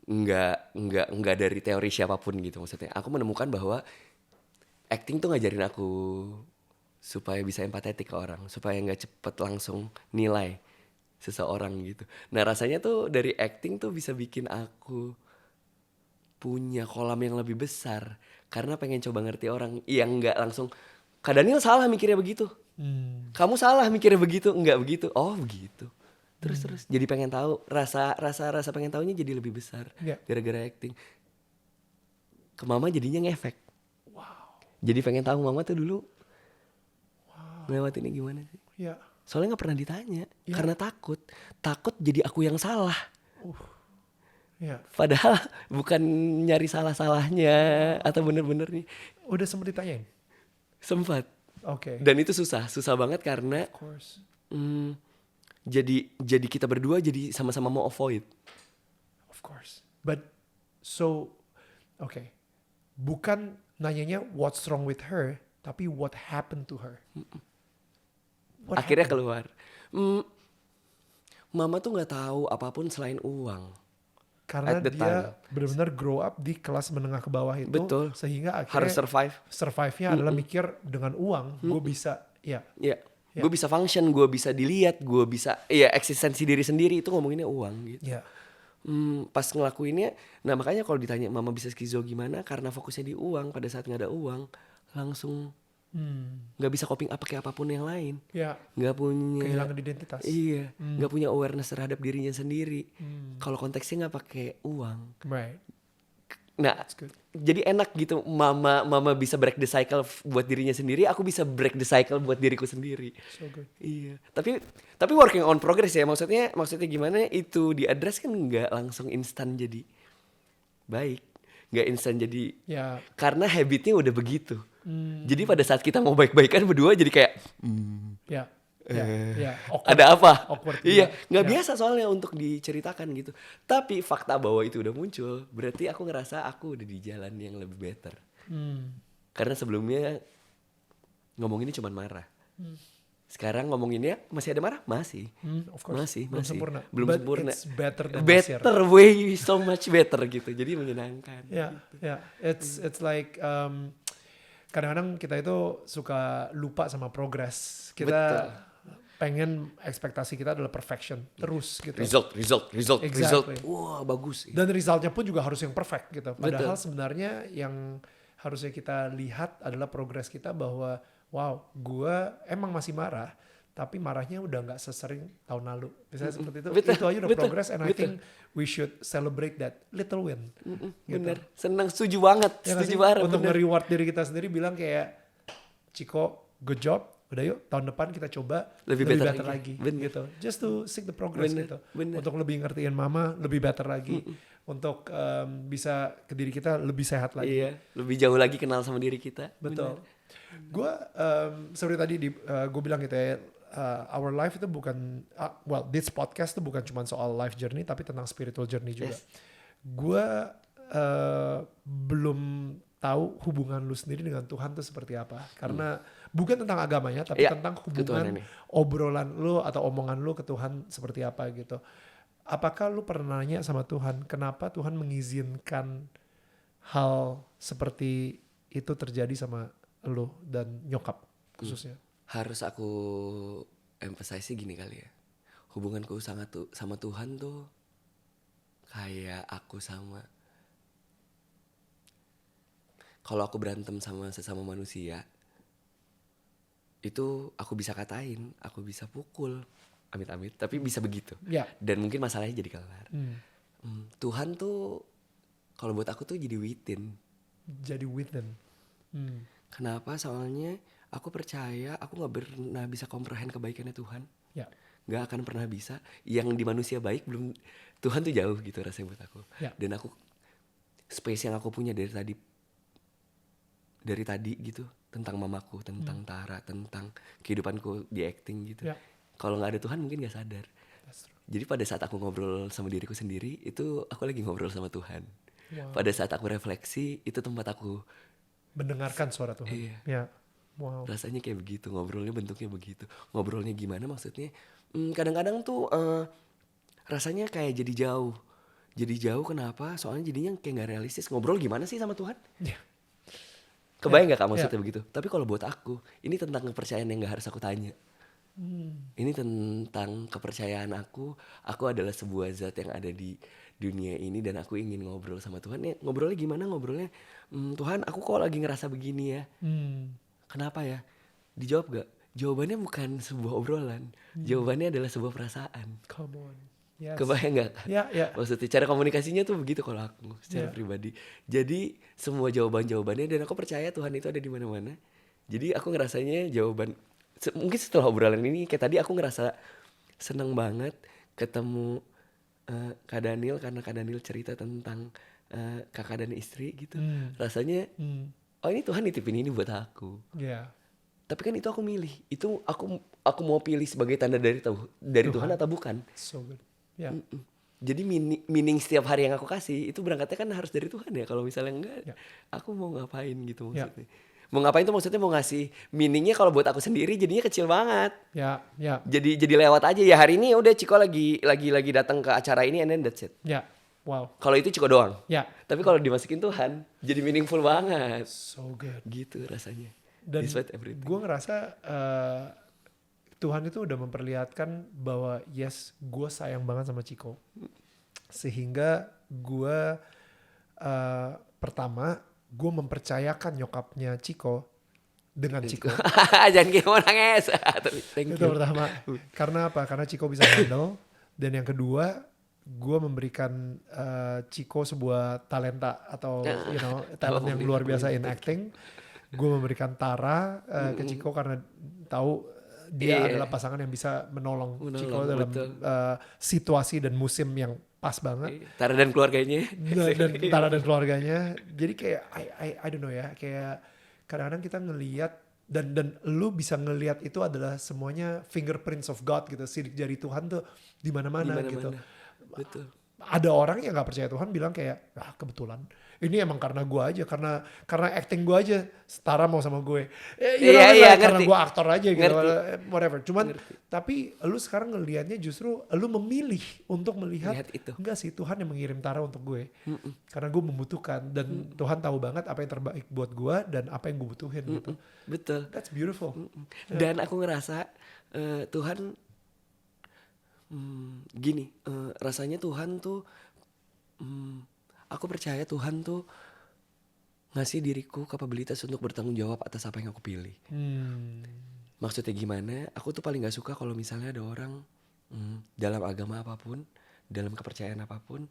Enggak dari teori siapapun gitu maksudnya. Aku menemukan bahwa acting tuh ngajarin aku supaya bisa empatetik ke orang, supaya nggak cepet langsung nilai seseorang gitu. Nah, rasanya tuh dari acting tuh bisa bikin aku punya kolam yang lebih besar karena pengen coba ngerti orang yang nggak langsung. Kak Daniel salah mikirnya begitu, kamu salah mikirnya begitu, nggak begitu, oh begitu. Terus jadi pengen tahu, rasa pengen tahunya jadi lebih besar gara-gara acting. Ke mama jadinya ngefek. Jadi pengen tahu mama tuh dulu lewatinnya gimana sih. Soalnya nggak pernah ditanya karena takut jadi aku yang salah. Padahal bukan nyari salah-salahnya atau bener-bener nih. Udah sempet ditanyain? Sempat. Oke. Dan itu susah banget karena Of course. jadi kita berdua jadi sama-sama mau avoid. Of course. But so okay. Bukan nanyanya what's wrong with her, tapi what happened to her. Akhirnya keluar. Mama tuh nggak tahu apapun selain uang. Karena dia benar-benar grow up di kelas menengah ke bawah itu. Betul. Sehingga akhirnya harus survive. Survive-nya adalah mikir dengan uang, gue bisa, gue bisa function, gue bisa dilihat, gue bisa, eksistensi diri sendiri itu ngomonginnya uang gitu. Pas ngelakuinnya, nah makanya kalau ditanya mama bisa skizo gimana, karena fokusnya di uang. Pada saat nggak ada uang, langsung nggak bisa coping up pakai apapun yang lain. Nggak punya kehilangan identitas. Iya, nggak punya awareness terhadap dirinya sendiri. Kalau konteksnya nggak pakai uang. Right. Nah, jadi enak gitu. Mama bisa break the cycle buat dirinya sendiri, aku bisa break the cycle buat diriku sendiri. So good. Iya. Tapi working on progress ya. Maksudnya gimana itu diadres kan nggak langsung instan jadi baik, nggak instan jadi. Karena habitnya udah begitu. Jadi pada saat kita mau baik-baikan berdua jadi kayak. Ada apa? Iya, nggak biasa soalnya untuk diceritakan gitu. Tapi fakta bahwa itu udah muncul, berarti aku ngerasa aku udah di jalan yang lebih better. Karena sebelumnya ngomonginnya cuma marah. Sekarang ngomonginnya masih ada marah? Masih. Of course. Masih. Belum sempurna. It's better than better, way so much better gitu. Jadi menyenangkan. It's like kadang-kadang kita itu suka lupa sama progress. Kita pengen ekspektasi kita adalah perfection terus gitu. Result. Wah, bagus. Dan resultnya pun juga harus yang perfect gitu. Padahal sebenarnya yang harusnya kita lihat adalah progress kita bahwa wow, gue emang masih marah, tapi marahnya udah nggak sesering tahun lalu. Misalnya seperti itu. Itu aja udah progress, and I think we should celebrate that little win. Bener, senang, setuju banget. Untuk nge-reward diri kita sendiri, bilang kayak, Ciko, good job. Udah yuk, tahun depan kita coba lebih better lagi. Gitu. Just to seek the progress gitu. Untuk lebih ngertiin mama, lebih better lagi. Untuk bisa ke diri kita lebih sehat lagi. Iya, lebih jauh lagi kenal sama diri kita. Betul. Gue seperti tadi gue bilang gitu ya, our life itu bukan this podcast itu bukan cuma soal life journey, tapi tentang spiritual journey juga. Gue belum tahu hubungan lu sendiri dengan Tuhan tuh seperti apa, karena bukan tentang agamanya, tapi tentang hubungan obrolan lu atau omongan lu ke Tuhan seperti apa gitu. Apakah lu pernah nanya sama Tuhan, kenapa Tuhan mengizinkan hal seperti itu terjadi sama lu dan nyokap khususnya? Harus aku emphasize gini kali ya, hubunganku sama Tuhan tuh kayak aku sama, kalau aku berantem sama sesama manusia itu aku bisa katain, aku bisa pukul, amit-amit, tapi bisa begitu. Dan mungkin masalahnya jadi kelar. Tuhan tuh kalau buat aku tuh jadi within. Jadi within. Kenapa? Soalnya Aku percaya aku nggak pernah bisa comprehend kebaikannya Tuhan. Ya. Nggak akan pernah bisa. Yang di manusia baik belum, Tuhan tuh jauh gitu rasanya buat aku. Ya. Dan aku space yang aku punya dari tadi gitu tentang mamaku, tentang Tara, tentang kehidupanku di acting gitu. Ya. Kalau nggak ada Tuhan mungkin nggak sadar. That's true. Jadi pada saat aku ngobrol sama diriku sendiri, itu aku lagi ngobrol sama Tuhan. Wow. Pada saat aku refleksi, itu tempat aku Mendengarkan suara Tuhan. Iya. Ya. Wow. rasanya kayak begitu, ngobrolnya bentuknya begitu. Ngobrolnya gimana maksudnya? Kadang-kadang tuh rasanya kayak jadi jauh. Jadi jauh kenapa? Soalnya jadinya kayak nggak realistis. Ngobrol gimana sih sama Tuhan? Ya. Kebayang nggak Kak maksudnya begitu? Tapi kalau buat aku, ini tentang kepercayaan yang nggak harus aku tanya. Ini tentang kepercayaan aku adalah sebuah zat yang ada di dunia ini dan aku ingin ngobrol sama Tuhan. Ya, ngobrolnya gimana? Ngobrolnya, Tuhan aku kok lagi ngerasa begini ya. Kenapa ya? Dijawab gak? Jawabannya bukan sebuah obrolan. Jawabannya adalah sebuah perasaan. Come on. Yes. Kebayang gak Kak? Ya, ya. Maksudnya cara komunikasinya tuh begitu kalau aku secara pribadi. Jadi semua jawabannya dan aku percaya Tuhan itu ada di mana-mana. Jadi aku ngerasanya jawaban mungkin setelah obrolan ini kayak tadi aku ngerasa seneng banget ketemu Kak Daniel karena Kak Daniel cerita tentang kakak dan istri gitu. Rasanya oh ini Tuhan nitipin ini buat aku. Ya. Tapi kan itu aku milih. Itu aku mau pilih sebagai tanda dari Tuhan atau bukan. So good. Ya. Jadi meaning setiap hari yang aku kasih itu berangkatnya kan harus dari Tuhan ya. Kalau misalnya enggak, aku mau ngapain gitu maksudnya. Mau ngapain tuh maksudnya mau ngasih meaningnya kalau buat aku sendiri jadinya kecil banget. Ya, ya. Jadi lewat aja ya hari ini udah Ciko lagi datang ke acara ini and then that's it. Ya. Wow. Kalau itu Ciko doang. Ya. Tapi kalau dimasukin Tuhan jadi meaningful banget. So good. Gitu rasanya. Dan Despite everything. gue ngerasa Tuhan itu udah memperlihatkan bahwa yes, gue sayang banget sama Ciko. Sehingga gue pertama, gue mempercayakan nyokapnya Ciko dengan Ciko. Jangan kayak mau nangis. Thank Itu you. pertama. Karena apa? Karena Ciko bisa handle. Dan yang kedua, gue memberikan Ciko sebuah talenta atau talent yang luar biasa in acting. Gue memberikan Tara ke Ciko karena tahu dia adalah pasangan yang bisa menolong Ciko dalam situasi dan musim yang pas banget. Tara dan keluarganya. Dan Tara dan keluarganya. Jadi kayak I don't know ya, kayak kadang-kadang kita ngelihat dan lu bisa ngelihat itu adalah semuanya fingerprints of God gitu. Sidik jari Tuhan tuh di mana-mana gitu. Betul. Ada orang yang nggak percaya Tuhan bilang kayak kebetulan ini emang karena gue aja karena acting gue aja Tara mau sama gue karena gue aktor aja gitu whatever cuman tapi lu sekarang ngelihatnya justru lu memilih untuk melihat itu. Enggak sih Tuhan yang mengirim Tara untuk gue karena gue membutuhkan dan Tuhan tahu banget apa yang terbaik buat gue dan apa yang gue butuhin gitu. Betul. That's beautiful. Dan aku ngerasa Tuhan gini, rasanya Tuhan tuh aku percaya Tuhan tuh ngasih diriku kapabilitas untuk bertanggung jawab atas apa yang aku pilih. Maksudnya gimana? Aku tuh paling gak suka kalau misalnya ada orang dalam agama apapun, dalam kepercayaan apapun,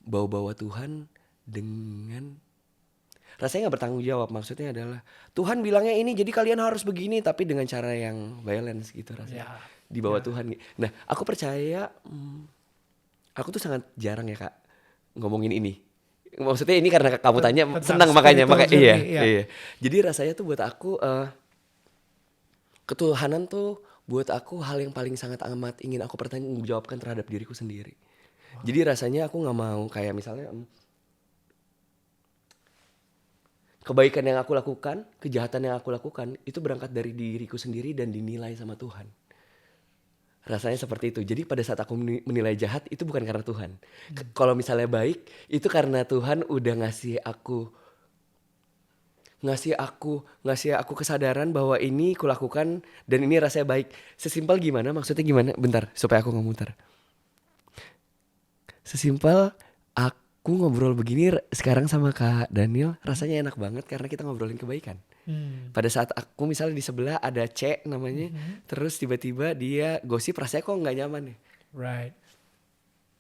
bawa-bawa Tuhan dengan rasanya gak bertanggung jawab. Maksudnya adalah Tuhan bilangnya ini jadi kalian harus begini, tapi dengan cara yang violence gitu rasanya. Di bawah Tuhan. Nah aku percaya aku tuh sangat jarang ya Kak ngomongin ini. Maksudnya ini karena kamu tanya senang makanya iya. Jadi rasanya tuh buat aku ketuhanan tuh buat aku hal yang paling sangat amat ingin aku pertanggungjawabkan terhadap diriku sendiri. Jadi rasanya aku nggak mau kayak misalnya kebaikan yang aku lakukan, kejahatan yang aku lakukan itu berangkat dari diriku sendiri dan dinilai sama Tuhan. Rasanya seperti itu. Jadi pada saat aku menilai jahat itu bukan karena Tuhan. Kalau misalnya baik itu karena Tuhan udah ngasih aku kesadaran bahwa ini kulakukan dan ini rasanya baik. Sesimpel gimana? Maksudnya gimana? Bentar supaya aku nggak muter. Sesimpel aku ngobrol begini sekarang sama Kak Daniel rasanya enak banget karena kita ngobrolin kebaikan. Pada saat aku misalnya di sebelah ada C namanya, terus tiba-tiba dia gosip rasanya kok nggak nyaman ya. Right.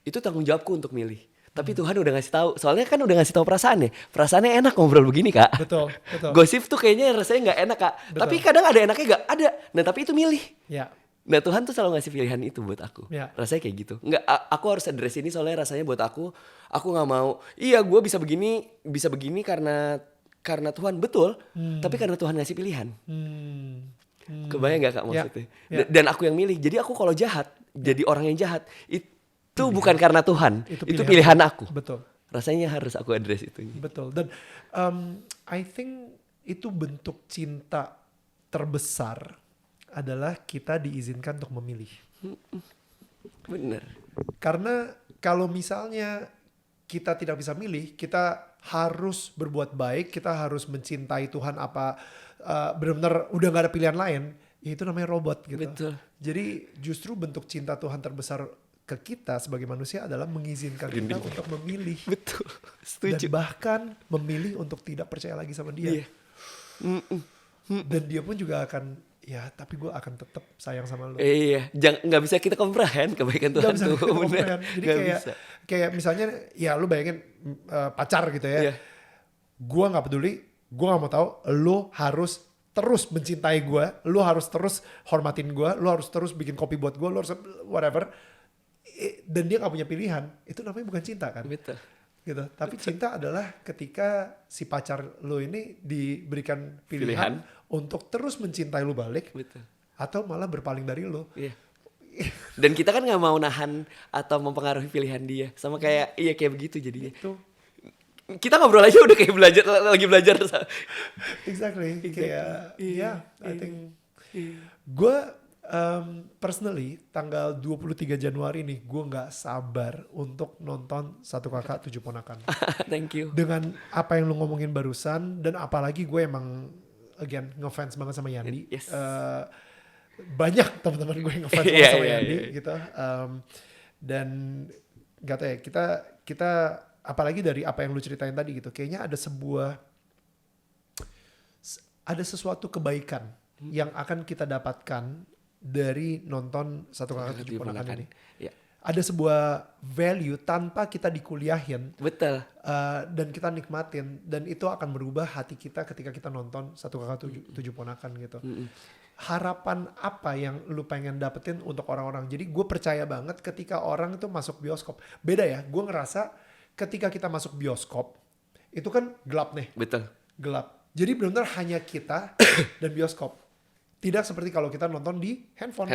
Itu tanggung jawabku untuk milih. Tapi Tuhan udah ngasih tahu. Soalnya kan udah ngasih tahu perasaannya. Perasaannya enak ngobrol begini, Kak. Betul. Gosip tuh kayaknya rasanya nggak enak, Kak. Betul. Tapi kadang ada enaknya nggak ada. Nah tapi itu milih. Ya. Nah Tuhan tuh selalu ngasih pilihan itu buat aku. Ya. Rasanya kayak gitu. Nggak, aku harus address ini soalnya rasanya buat aku nggak mau. Iya, gue bisa begini karena Tuhan, betul. Tapi karena Tuhan ngasih pilihan. Kebayang nggak, Kak, maksudnya? Ya. Dan aku yang milih. Jadi aku kalau jahat, jadi orang yang jahat, itu bukan karena Tuhan. Itu pilihan aku. Betul. Rasanya harus aku address itu. Betul. Dan I think itu bentuk cinta terbesar adalah kita diizinkan untuk memilih. Bener. Karena kalau misalnya kita tidak bisa milih, kita harus berbuat baik, kita harus mencintai Tuhan benar-benar udah gak ada pilihan lain, ya itu namanya robot gitu. Betul. Jadi justru bentuk cinta Tuhan terbesar ke kita sebagai manusia adalah mengizinkan kita untuk memilih. Betul. Setuju. Dan bahkan memilih untuk tidak percaya lagi sama dia. Iya. Dan dia pun juga akan, ya tapi gue akan tetap sayang sama lo. Iya, nggak bisa kita comprehend kebaikan Tuhan Gak bisa tuh. kita comprehend. Jadi Nggak kayak bisa. kayak misalnya ya lu bayangin pacar gitu ya. Iya. Gue nggak peduli, gue nggak mau tahu. Lu harus terus mencintai gue, lu harus terus hormatin gue, lu harus terus bikin kopi buat gue, lu harus whatever. Dan dia nggak punya pilihan, itu namanya bukan cinta kan? Betul. Gitu. Tapi cinta adalah ketika si pacar lu ini diberikan pilihan untuk terus mencintai lu balik. Betul. Atau malah berpaling dari lu. Iya. Dan kita kan nggak mau nahan atau mempengaruhi pilihan dia, sama kayak kayak begitu jadinya. Itu Kita ngobrol aja udah kayak lagi belajar. exactly. Kayak I think gue personally tanggal 23 Januari nih gue nggak sabar untuk nonton Satu Kakak Tujuh Ponakan. Thank you. Dengan apa yang lu ngomongin barusan, dan apalagi gue emang again ngefans banget sama Yandi. Yes. Banyak teman-teman gue yang ngefans banget sama Yandi gitu. Dan nggak tahu ya, kita apalagi dari apa yang lu ceritain tadi gitu, kayaknya ada sesuatu kebaikan yang akan kita dapatkan dari nonton Satu Kakak Tujuh Ponakan ini. Ya. Ada sebuah value tanpa kita dikuliahin. Betul. Dan kita nikmatin, dan itu akan merubah hati kita ketika kita nonton Satu Kakak Tujuh Ponakan gitu. Harapan apa yang lu pengen dapetin untuk orang-orang? Jadi gue percaya banget ketika orang itu masuk bioskop, beda ya, gue ngerasa ketika kita masuk bioskop itu kan gelap nih. Betul. Gelap. Jadi benar-benar hanya kita dan bioskop. Tidak seperti kalau kita nonton di handphone.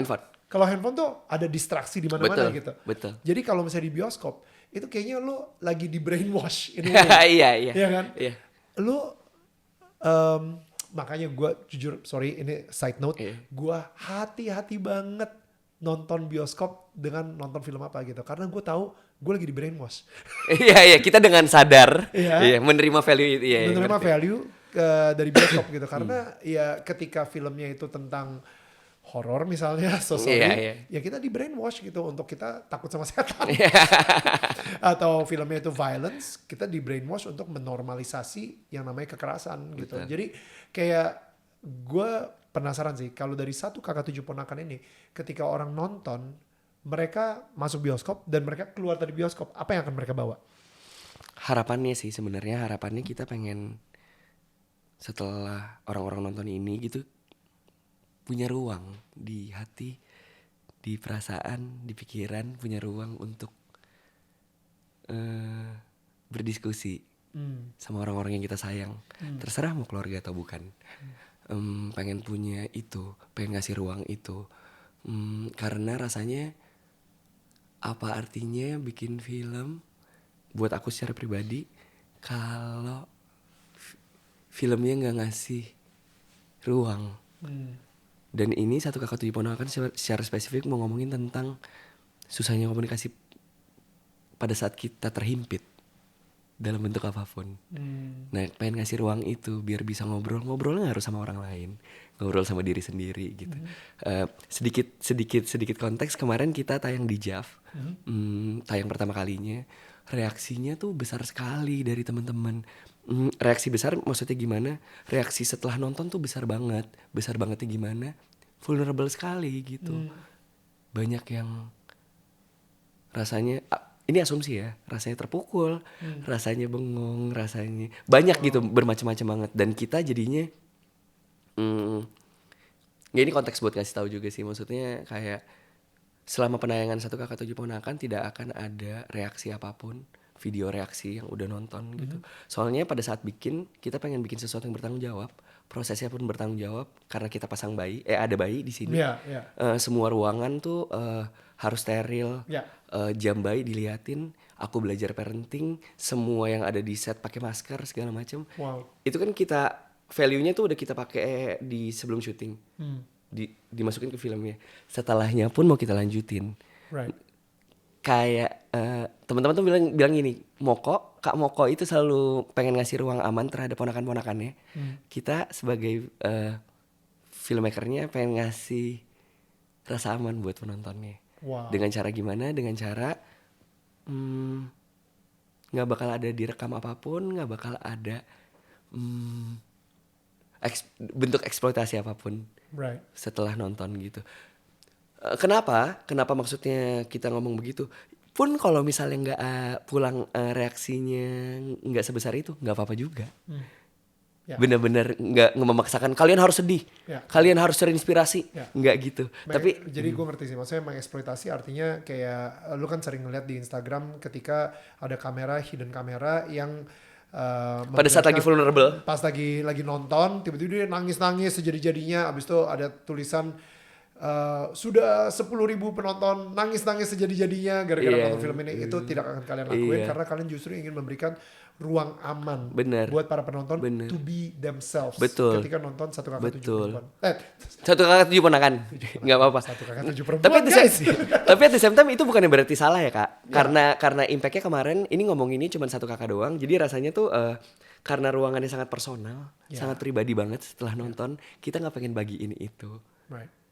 Kalau handphone tuh ada distraksi di mana-mana gitu. Betul. Jadi kalau misalnya di bioskop, itu kayaknya lu lagi di brainwash. Iya. Iya kan? Iya. Lu makanya gue jujur, sorry ini side note, gue hati-hati banget nonton bioskop dengan nonton film apa gitu. Karena gue tahu gue lagi di brainwash. Iya, kita dengan sadar menerima value itu. Menerima value dari bioskop gitu. Karena ya ketika filmnya itu tentang horor misalnya, ya kita di brainwash gitu untuk kita takut sama setan. Atau filmnya itu violence, kita di brainwash untuk menormalisasi yang namanya kekerasan gitu. Jadi kayak gue penasaran sih kalau dari Satu Kakak Tujuh Ponakan ini, ketika orang nonton, mereka masuk bioskop dan mereka keluar dari bioskop, apa yang akan mereka bawa? Harapannya sih sebenarnya kita pengen setelah orang-orang nonton ini gitu punya ruang di hati, di perasaan, di pikiran, punya ruang untuk berdiskusi sama orang-orang yang kita sayang. Terserah mau keluarga atau bukan. Pengen punya itu, pengen ngasih ruang itu. Karena rasanya apa artinya bikin film buat aku secara pribadi kalau filmnya nggak ngasih ruang. Dan ini Satu Kakak Tujuh Ponakan secara spesifik mau ngomongin tentang susahnya komunikasi pada saat kita terhimpit dalam bentuk apapun. Nah, pengen ngasih ruang itu biar bisa ngobrolnya nggak harus sama orang lain, ngobrol sama diri sendiri gitu. Sedikit konteks, kemarin kita tayang di JAV, tayang pertama kalinya, reaksinya tuh besar sekali dari teman-teman. Reaksi besar maksudnya gimana? Reaksi setelah nonton tuh besar bangetnya gimana? Vulnerable sekali gitu. Banyak yang rasanya ini asumsi ya, rasanya terpukul, rasanya bengong, rasanya banyak gitu, bermacam-macam banget. Dan kita jadinya, ya ini konteks buat ngasih tahu juga sih, maksudnya kayak selama penayangan Satu Kakak Tujuh Ponakan tidak akan ada reaksi apapun, video reaksi yang udah nonton gitu. Soalnya pada saat bikin, kita pengen bikin sesuatu yang bertanggung jawab, prosesnya pun bertanggung jawab karena kita pasang bayi, ada bayi di sini. Semua ruangan tuh harus steril, jam bayi diliatin, aku belajar parenting, semua yang ada di set pakai masker segala macam. Itu kan kita value-nya tuh udah kita pakai di sebelum syuting, dimasukin ke filmnya. Setelahnya pun mau kita lanjutin. Kayak teman-teman tuh bilang gini, Kak Moko itu selalu pengen ngasih ruang aman terhadap ponakan-ponakannya. Kita sebagai filmmakernya pengen ngasih rasa aman buat penontonnya. Dengan cara gimana? Dengan cara nggak bakal ada direkam apapun, nggak bakal ada bentuk eksploitasi apapun setelah nonton gitu. Kenapa maksudnya kita ngomong begitu? Pun kalau misalnya nggak pulang reaksinya nggak sebesar itu, nggak apa-apa juga. Bener-bener nggak memaksakan kalian harus sedih, kalian harus terinspirasi, nggak gitu. Tapi jadi gue ngerti sih, maksudnya mengeksploitasi artinya kayak lu kan sering ngeliat di Instagram ketika ada kamera, hidden kamera yang pada saat lagi vulnerable, pas lagi nonton, tiba-tiba dia nangis sejadi-jadinya, abis itu ada tulisan sudah 10.000 penonton nangis sejadi-jadinya gara-gara nonton film ini. Itu tidak akan kalian lakuin karena kalian justru ingin memberikan ruang aman buat para penonton to be themselves. Ketika nonton Satu Kakak Tujuh Perempuan. Satu Kakak Tujuh Ponakan. Nggak apa-apa. Satu Kakak Tujuh Perempuan, guys. Tapi at the same time itu bukannya berarti salah ya Kak. Karena impactnya kemarin ini ngomonginnya cuma Satu Kakak doang. Jadi rasanya tuh karena ruangannya sangat personal, sangat pribadi banget setelah nonton, kita nggak pengen bagiin itu.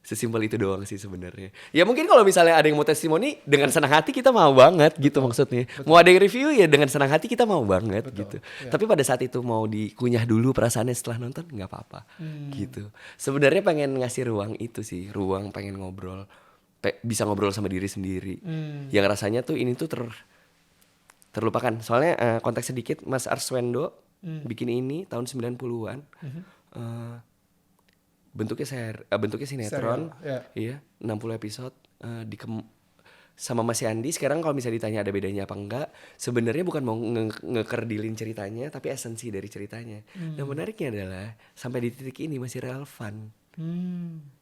Sesimpel itu doang sih sebenarnya. Ya mungkin kalau misalnya ada yang mau testimoni, dengan senang hati kita mau banget gitu maksudnya. Mau ada yang review ya dengan senang hati kita mau banget gitu. Tapi pada saat itu mau dikunyah dulu perasaannya setelah nonton nggak apa-apa gitu. Sebenarnya pengen ngasih ruang itu sih, ruang pengen ngobrol, bisa ngobrol sama diri sendiri. Yang rasanya tuh ini tuh terlupakan. Soalnya konteks sedikit, Mas Arswendo bikin ini tahun 90-an. Bentuknya sinetron, iya 60 episode sama Mas Yandi. Sekarang kalau misalnya ditanya ada bedanya apa enggak, sebenarnya bukan mau ngekerdilin ceritanya, tapi esensi dari ceritanya. Nah menariknya adalah sampai di titik ini masih relevan.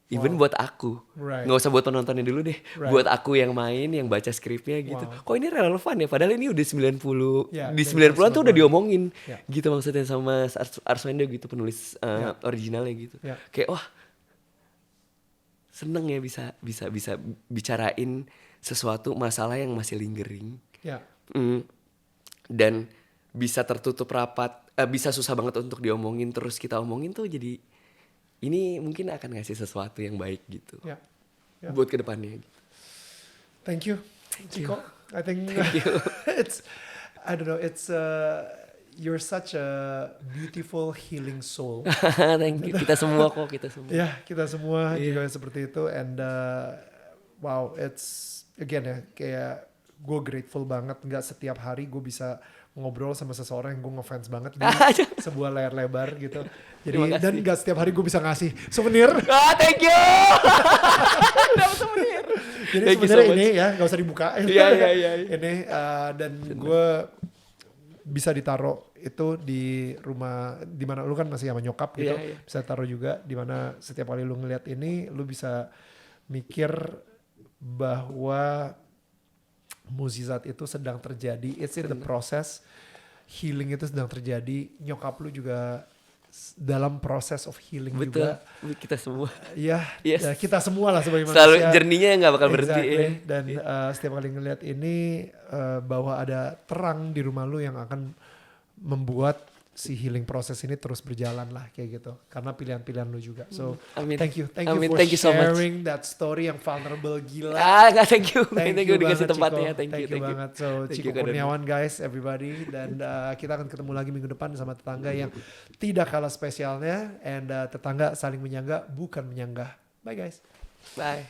Even buat aku, nggak usah buat penontonnya dulu deh. Buat aku yang main, yang baca skripnya gitu. Kok ini relevan ya? Padahal ini udah 90, di 90-an tuh udah diomongin gitu maksudnya sama Arswendo gitu, penulis originalnya gitu. Kayak wah seneng ya bisa bicarain sesuatu masalah yang masih lingering. Dan bisa tertutup rapat, bisa susah banget untuk diomongin, terus kita omongin tuh jadi ini mungkin akan ngasih sesuatu yang baik gitu buat kedepannya. Thank you, Ciko. I think I don't know, you're such a beautiful healing soul. Thank you. Kita semua kok, kita semua. Kita semua juga seperti itu. And wow, it's again ya, kayak gue grateful banget. Nggak setiap hari gue bisa ngobrol sama seseorang yang gue ngefans banget di sebuah layar lebar gitu. Jadi dan gak setiap hari gue bisa ngasih souvenir. Thank you. Souvenir. Jadi sebenarnya ini ya gak usah dibuka. Iya. Ini dan gue bisa ditaruh itu di rumah di mana lu kan masih sama nyokap gitu. Bisa taruh juga di mana setiap kali lu ngeliat ini lu bisa mikir bahwa mukjizat itu sedang terjadi. It's in the process. Healing itu sedang terjadi. Nyokap lu juga dalam proses of healing. Betul. juga. Kita semua. Ya, kita semua lah sebagai manusia. Selalu journey-nya gak bakal berhenti. Dan setiap kali ngeliat ini bahwa ada terang di rumah lu yang akan membuat si healing proses ini terus berjalan lah kayak gitu. Karena pilihan-pilihan lu juga. So thank you for sharing that story yang vulnerable gila. Thank you. Thank you dikasih tempatnya. Thank you banget. So Ciko Kurniawan guys, everybody. Dan kita akan ketemu lagi minggu depan sama tetangga yang tidak kalah spesialnya. And tetangga saling menyangga bukan menyanggah. Bye guys. Bye.